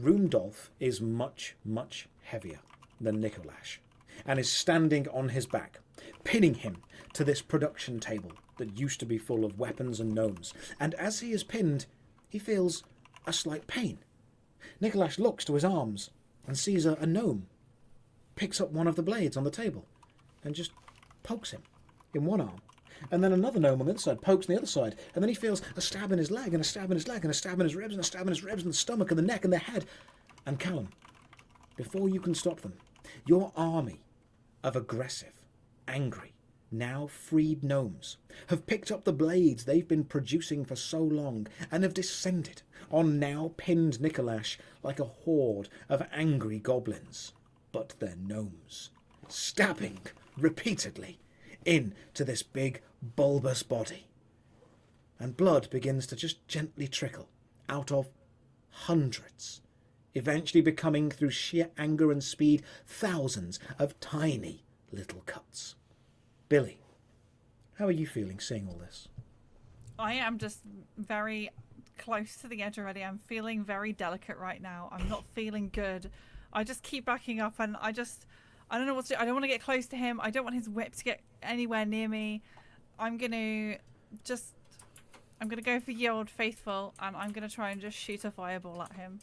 Rundolf is much, much heavier than Nicolash, and is standing on his back, pinning him to this production table that used to be full of weapons and gnomes. And as he is pinned, he feels a slight pain. Nicolash looks to his arms and sees a gnome, picks up one of the blades on the table and just pokes him in one arm. And then another gnome on the other side pokes on the other side. And then he feels a stab in his leg, and a stab in his leg, and a stab in his ribs, and a stab in his ribs, and the stomach, and the neck, and the head. And Callum, before you can stop them, your army of aggressive, angry, now freed gnomes have picked up the blades they've been producing for so long and have descended on now pinned Nicolash like a horde of angry goblins. But they're gnomes, stabbing repeatedly into this big bulbous body. And blood begins to just gently trickle out of hundreds, eventually becoming, through sheer anger and speed, thousands of tiny little cuts. Billy, how are you feeling seeing all this? I am just very close to the edge already. I'm feeling very delicate right now. I'm not feeling good. I just keep backing up, and I don't know what to do. I don't want to get close to him. I don't want his whip to get anywhere near me. I'm gonna go for Ye Old Faithful, and I'm gonna try and just shoot a fireball at him.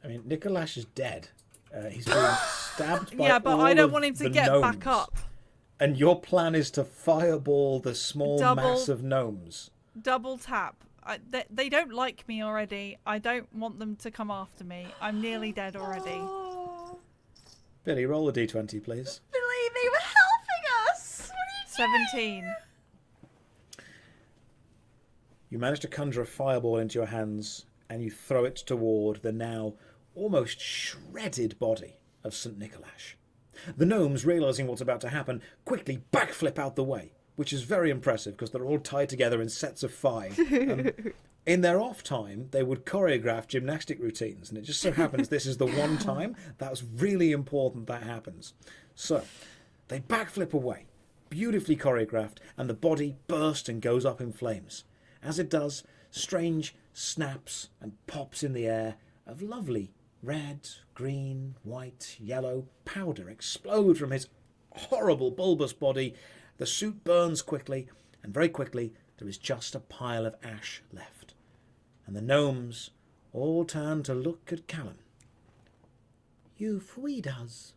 I mean, Nicolash is dead. He's been stabbed by Yeah, but all I don't of want him to the get gnomes. back up. And your plan is to fireball the small mass of gnomes. Double tap. They don't like me already. I don't want them to come after me. I'm nearly dead already. Billy, roll a d20, please. Billy, they were helping us. What are you 17. You manage to conjure a fireball into your hands, and you throw it toward the now almost shredded body of St. Nicolash. The gnomes, realizing what's about to happen, quickly backflip out the way, which is very impressive because they're all tied together in sets of 5. In their off time, they would choreograph gymnastic routines, and it just so happens this is the one time that's really important that happens. So, they backflip away, beautifully choreographed, and the body bursts and goes up in flames. As it does, strange snaps and pops in the air of lovely red, green, white, yellow powder explode from his horrible bulbous body. The suit burns quickly, and very quickly there is just a pile of ash left. And the gnomes all turn to look at Callum. You freed us.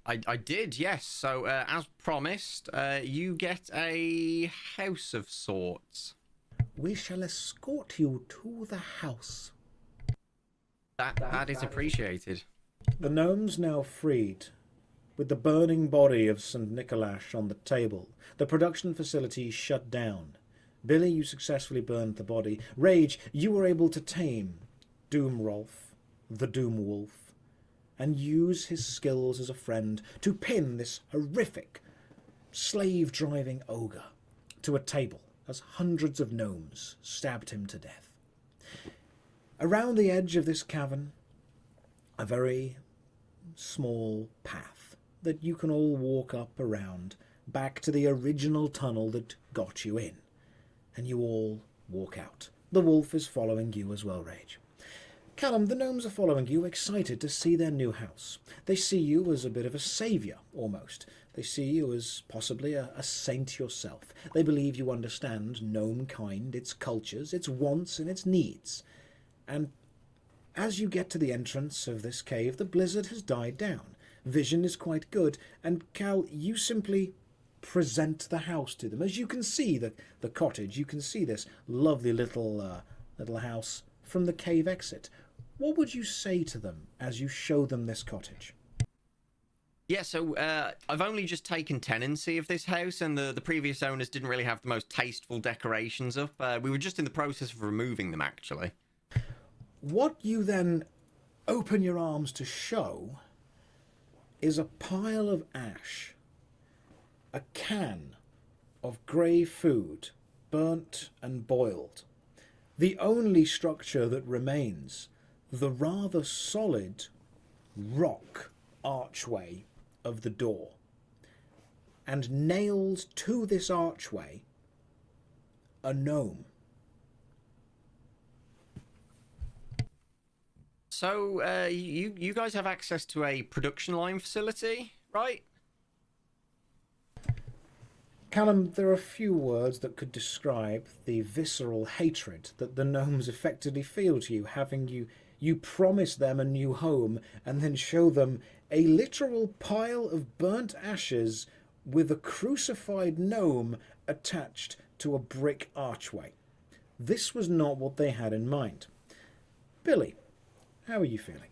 I did, yes. So, as promised, you get a house of sorts. We shall escort you to the house. That is appreciated. The gnomes now freed, with the burning body of St. Nicolash on the table, the production facility shut down. Billy, you successfully burned the body. Rage, you were able to tame Doom Rolf, the Doom Wolf, and use his skills as a friend to pin this horrific, slave-driving ogre to a table as hundreds of gnomes stabbed him to death. Around the edge of this cavern, a very small path that you can all walk up around back to the original tunnel that got you in. And you all walk out. The wolf is following you as well, Rage. Callum, the gnomes are following you, excited to see their new house. They see you as a bit of a saviour, almost. They see you as possibly a saint yourself. They believe you understand gnome kind, its cultures, its wants and its needs. And as you get to the entrance of this cave, the blizzard has died down. Vision is quite good, and Cal, you simply present the house to them. As you can see the cottage, you can see this lovely little house from the cave exit. What would you say to them as you show them this cottage? Yeah, so I've only just taken tenancy of this house, and the previous owners didn't really have the most tasteful decorations up. We were just in the process of removing them, actually. What you then open your arms to show is a pile of ash, a can of grey food, burnt and boiled. The only structure that remains, the rather solid rock archway of the door. And nailed to this archway, a gnome. So, you guys have access to a production line facility, right? Callum, there are few words that could describe the visceral hatred that the gnomes effectively feel to you, having you promise them a new home and then show them a literal pile of burnt ashes with a crucified gnome attached to a brick archway. This was not what they had in mind. Billy, how are you feeling?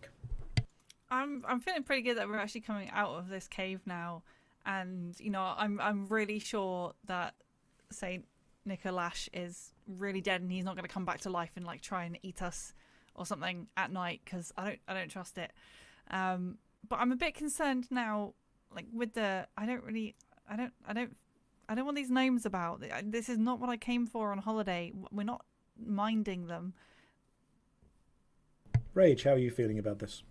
I'm feeling pretty good that we're actually coming out of this cave now, and I'm really sure that Saint Nicholas is really dead and he's not going to come back to life and like try and eat us or something at night, because I don't trust it. But I'm a bit concerned now, like with the I don't want these gnomes about. This is not what I came for on holiday. We're not minding them. Rage, how are you feeling about this?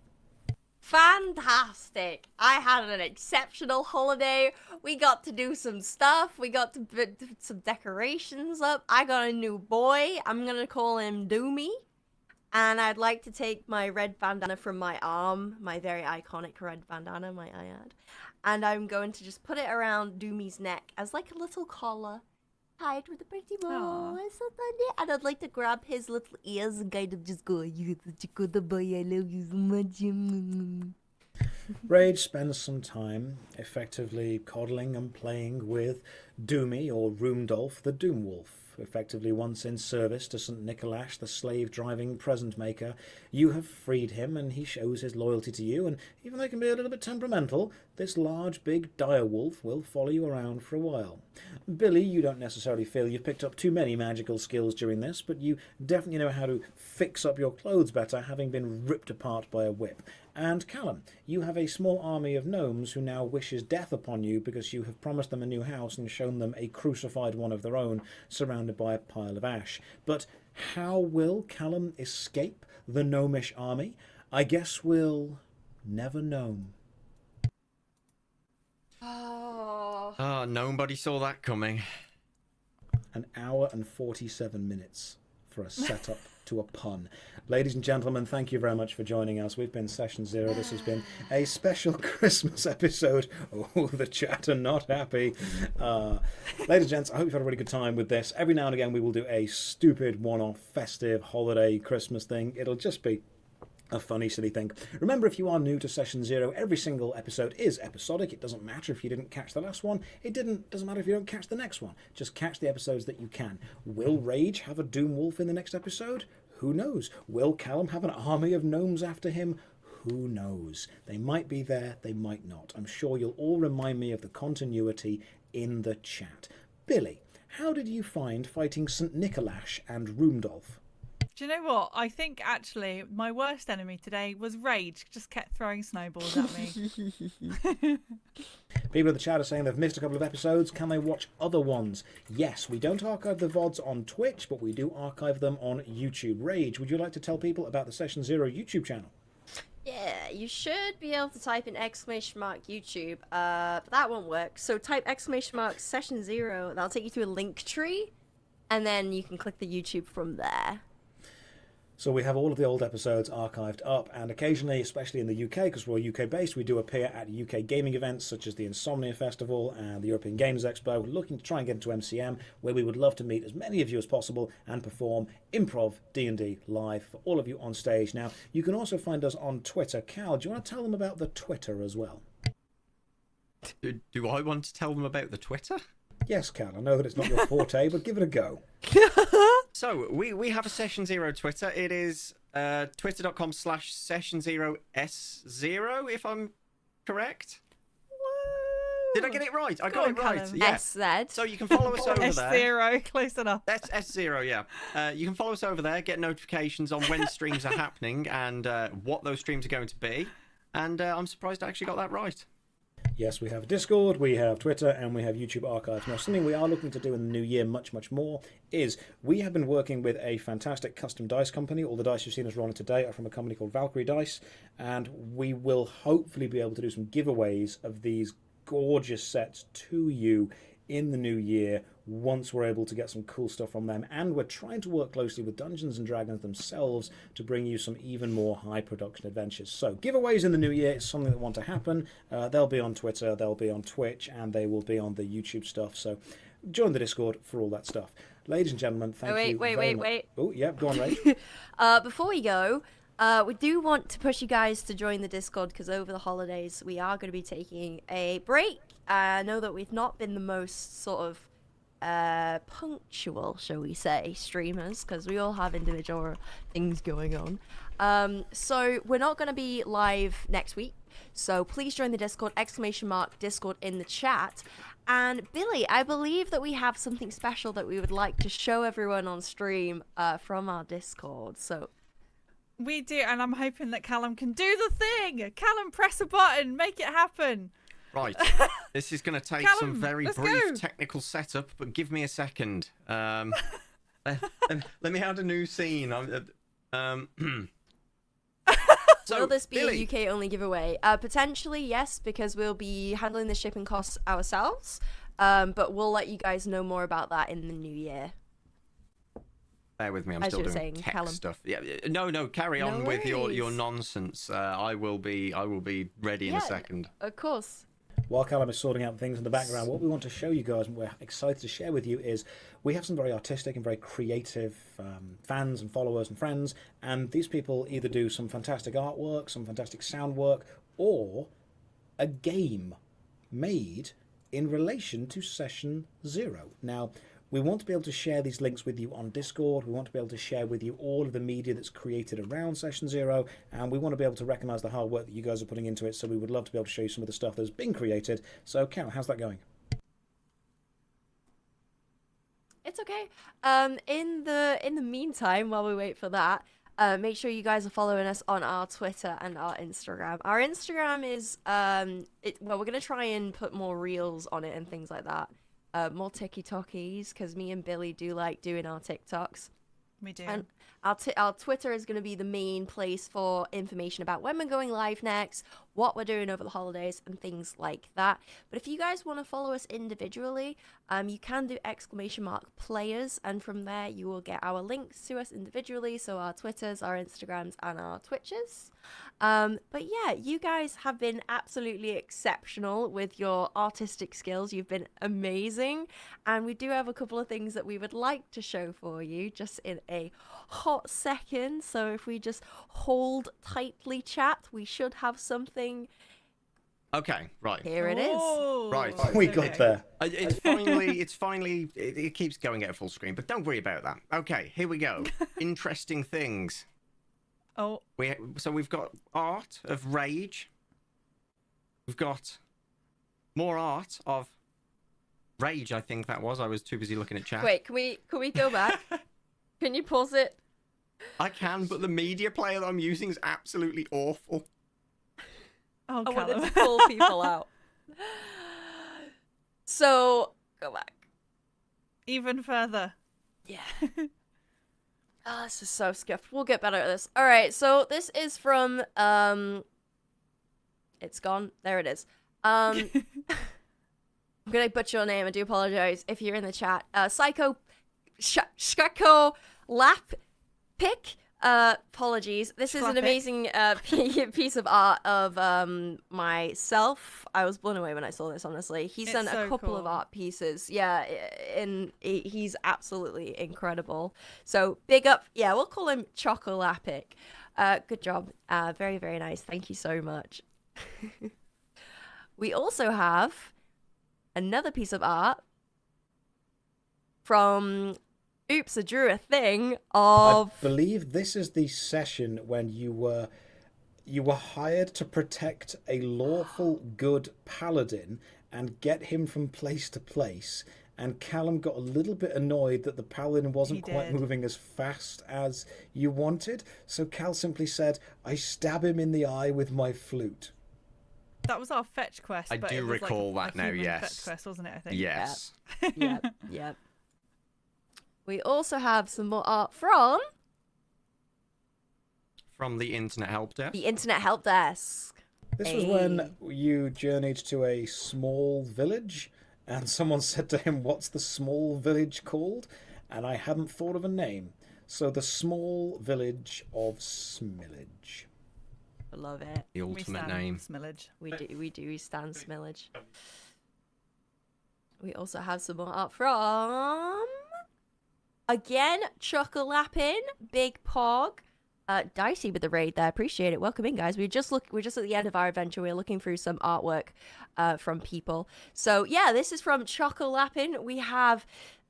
Fantastic! I had an exceptional holiday. We got to do some stuff. We got to put some decorations up. I got a new boy. I'm gonna call him Doomy. And I'd like to take my red bandana from my arm, my very iconic red bandana, my ad, and I'm going to just put it around Doomy's neck as like a little collar, tied with a pretty bow. It's so funny. And I'd like to grab his little ears and kind of just go, "You're such a good boy, I love you so much." Rage spends some time effectively coddling and playing with Doomy, or Roomdolph, the Doom Wolf. Effectively once in service to St. Nicholas, the slave-driving present maker. You have freed him, and he shows his loyalty to you, and even though he can be a little bit temperamental, this large, big dire wolf will follow you around for a while. Billy, you don't necessarily feel you've picked up too many magical skills during this, but you definitely know how to fix up your clothes better, having been ripped apart by a whip. And Callum, you have a small army of gnomes who now wishes death upon you because you have promised them a new house and shown them a crucified one of their own, surrounded by a pile of ash. But how will Callum escape the gnomish army? I guess we'll never know. Oh, nobody saw that coming. An hour and 47 minutes for a setup to a pun. Ladies and gentlemen, thank you very much for joining us. We've been Session Zero. This has been a special Christmas episode. Oh, the chat are not happy. Ladies and gents, I hope you've had a really good time with this. Every now and again, we will do a stupid one-off festive holiday Christmas thing. It'll just be a funny, silly thing. Remember, if you are new to Session Zero, every single episode is episodic. It doesn't matter if you didn't catch the last one. Doesn't matter if you don't catch the next one. Just catch the episodes that you can. Will Rage have a Doom Wolf in the next episode? Who knows? Will Callum have an army of gnomes after him? Who knows? They might be there, they might not. I'm sure you'll all remind me of the continuity in the chat. Billy, how did you find fighting St. Nicholas and Roomdolph? Do you know what? I think actually my worst enemy today was Rage. Just kept throwing snowballs at me. People in the chat are saying they've missed a couple of episodes. Can they watch other ones? Yes, we don't archive the VODs on Twitch, but we do archive them on YouTube. Rage, would you like to tell people about the Session Zero YouTube channel? Yeah, you should be able to type in !YouTube, but that won't work. So type !session 0, that'll take you to a link tree, and then you can click the YouTube from there. So we have all of the old episodes archived up, and occasionally, especially in the UK, because we're UK based, we do appear at UK gaming events such as the Insomnia Festival and the European Games Expo, looking to try and get into MCM, where we would love to meet as many of you as possible and perform improv D&D live for all of you on stage. Now, you can also find us on Twitter. Cal, do you want to tell them about the Twitter as well? Do I want to tell them about the Twitter? Yes, Cal, I know that it's not your forte, but give it a go. So, we have a Session Zero Twitter. It is twitter.com/Session0S0, if I'm correct. Did I get it right? I got it right. Callum. Yeah. SZ. So you can follow us over there. S0, close enough. That's S0, yeah. You can follow us over there, get notifications on when streams are happening and what those streams are going to be. And I'm surprised I actually got that right. Yes, we have Discord, we have Twitter, and we have YouTube archives. Now, something we are looking to do in the new year much, much more is we have been working with a fantastic custom dice company. All the dice you've seen us rolling today are from a company called Valkyrie Dice, and we will hopefully be able to do some giveaways of these gorgeous sets to you in the new year once we're able to get some cool stuff from them. And we're trying to work closely with Dungeons & Dragons themselves to bring you some even more high production adventures. So giveaways in the new year is something that want to happen. They'll be on Twitter, they'll be on Twitch, and they will be on the YouTube stuff. So join the Discord for all that stuff. Ladies and gentlemen, thank you very much. Wait. Oh, yeah, go on, Rach. Before we go, we do want to push you guys to join the Discord, because over the holidays we are going to be taking a break. I know that we've not been the most sort of punctual, shall we say, streamers, because we all have individual things going on. So we're not going to be live next week. So please join the Discord, !Discord in the chat. And Billy, I believe that we have something special that we would like to show everyone on stream from our Discord. So We do, and I'm hoping that Callum can do the thing. Callum, press a button, make it happen. Right. This is going to take Callum, some very let's brief go. technical setup, but give me a second. Let me add a new scene. So, will this be Billy, a UK only giveaway? Potentially, yes, because we'll be handling the shipping costs ourselves. But we'll let you guys know more about that in the new year. bear with me. I'm As still you were doing saying, tech Callum. stuff. Yeah, no. Carry on No with your worries. nonsense. I will be ready in a second. Of course. While Callum is sorting out things in the background, what we want to show you guys and we're excited to share with you is we have some very artistic and very creative fans and followers and friends, and these people either do some fantastic artwork, some fantastic sound work, or a game made in relation to Session Zero. Now, we want to be able to share these links with you on Discord. We want to be able to share with you all of the media that's created around Session Zero, and we want to be able to recognise the hard work that you guys are putting into it, so we would love to be able to show you some of the stuff that's been created. So, Cal, how's that going? It's okay. In the meantime, while we wait for that, make sure you guys are following us on our Twitter and our Instagram. Our Instagram is we're gonna try and put more reels on it and things like that. More TikTokies, because me and Billy do like doing our TikToks. We do. And our Twitter is going to be the main place for information about when we're going live next, what we're doing over the holidays, and things like that. But if you guys want to follow us individually, you can do !players, and from there you will get our links to us individually, so our Twitters, our Instagrams, and our Twitches. But yeah, you guys have been absolutely exceptional with your artistic skills. You've been amazing, and we do have a couple of things that we would like to show for you just in a hot second. So if we just hold tightly, chat, we should have something. Okay, right. Here it is. Oh, Right. We okay. got there. It's finally, it keeps going at full screen, but don't worry about that. Okay, here we go. Interesting things. Oh, So we've got art of rage. We've got more art of rage, I think that was. I was too busy looking at chat. Wait, can we go back? Can you pause it? I can, but the media player that I'm using is absolutely awful. oh, I wanted Callum. to pull people out. So, go back. Even further. Yeah. Oh, this is so skiffed. We'll get better at this. All right, so this is from it's gone. There it is. I'm gonna butcher your name. I do apologize if you're in the chat. Shako Lap Pick. Apologies. This is an amazing piece of art of myself. I was blown away when I saw this, honestly. He's done a couple of art pieces. Yeah, and he's absolutely incredible. So big up. Yeah, we'll call him Chocolapic. Good job. Very, very nice. Thank you so much. We also have another piece of art from Oops, I drew a thing of... I believe this is the session when you were hired to protect a lawful good paladin and get him from place to place. And Callum got a little bit annoyed that the paladin wasn't quite moving as fast as you wanted. So Cal simply said, I stab him in the eye with my flute. That was our fetch quest. I do recall that now, yes. Fetch quest, wasn't it, I think? Yes. Yep. We also have some more art from the Internet Help Desk. the Internet Help Desk. This was when you journeyed to a small village and someone said to him, what's the small village called? And I hadn't thought of a name. So the small village of Smillage. I love it. The ultimate name. Smillage. We do stand Smillage. We also have some more art from... Again, Chocolappin, Big Pog, Dicey with the raid there. Appreciate it. Welcome in, guys. We're just at the end of our adventure. We're looking through some artwork from people. So yeah, this is from Chocolappin. We have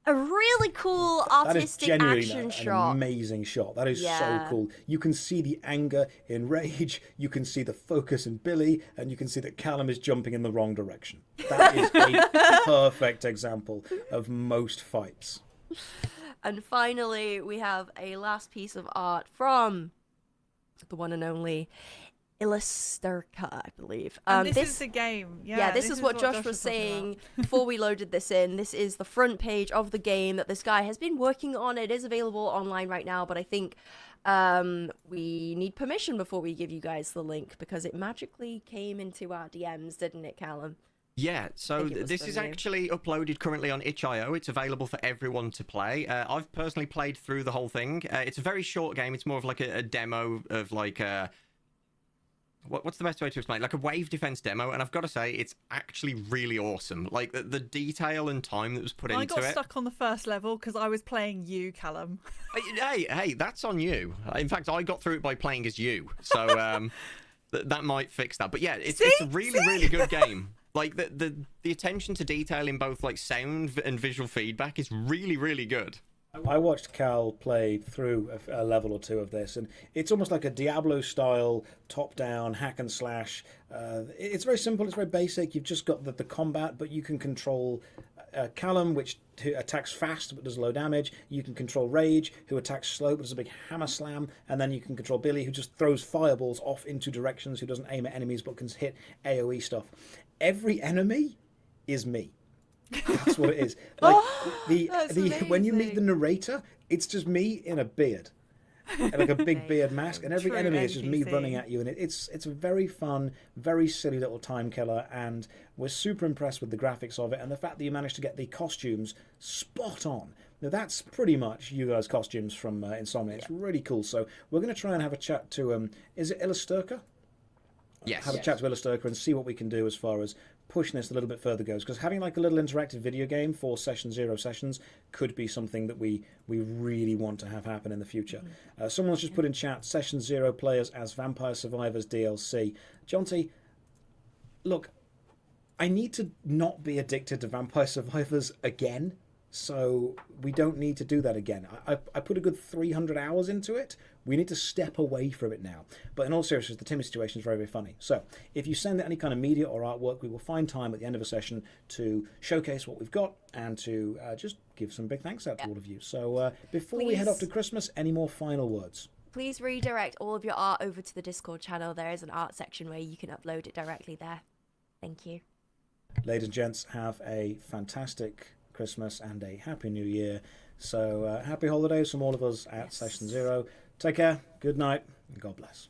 a really cool artistic action shot. An amazing shot. That is so cool. You can see the anger in Rage. You can see the focus in Billy, and you can see that Callum is jumping in the wrong direction. That is a perfect example of most fights. And finally, we have a last piece of art from the one and only Illusterka, I believe. This is the game. Yeah, this is what Josh was saying before we loaded this in. This is the front page of the game that this guy has been working on. It is available online right now, but I think we need permission before we give you guys the link because it magically came into our DMs, didn't it, Callum? Yeah, so this is actually uploaded currently on itch.io. It's available for everyone to play. I've personally played through the whole thing. It's a very short game. It's more of like a demo of like a... What's the best way to explain? Like a wave defense demo, and I've got to say, it's actually really awesome. Like the detail and time that was put into it. I got stuck on the first level because I was playing you, Callum. Hey, that's on you. In fact, I got through it by playing as you, so that might fix that. But yeah, it's a really good game. Like the attention to detail in both like sound and visual feedback is really good. I watched Cal play through a level or two of this, and it's almost like a Diablo-style top-down hack and slash. It's very simple. It's very basic. You've just got the combat, but you can control Callum, who attacks fast but does low damage. You can control Rage, who attacks slow but does a big hammer slam, and then you can control Billy, who just throws fireballs off into directions, who doesn't aim at enemies but can hit AoE stuff. Every enemy is me. That's what it is. Like when you meet the narrator, it's just me in a beard, like a big beard mask, and every enemy is just me running at you. And it's a very fun, very silly little time killer, and we're super impressed with the graphics of it and the fact that you managed to get the costumes spot on. Now that's pretty much you guys' costumes from Insomnia. It's really cool. So we're going to try and have a chat to is it Illusterka? Yes. Have a chat to Illusterka and see what we can do as far as pushing this a little bit further goes, because having like a little interactive video game for Session 0 sessions could be something that we really want to have happen in the future. Someone's just put in chat, Session 0 players as Vampire Survivors DLC. Jonty, look, I need to not be addicted to Vampire Survivors again, so we don't need to do that again. I put a good 300 hours into it. We need to step away from it now. But in all seriousness, the Timmy situation is very funny. So if you send any kind of media or artwork, we will find time at the end of a session to showcase what we've got and to just give some big thanks out to all of you. So before we head off to Christmas, any more final words? Please redirect all of your art over to the Discord channel. There is an art section where you can upload it directly there. Thank you. Ladies and gents, have a fantastic Christmas and a Happy New Year. So happy holidays from all of us at Session Zero. Take care, good night, and God bless.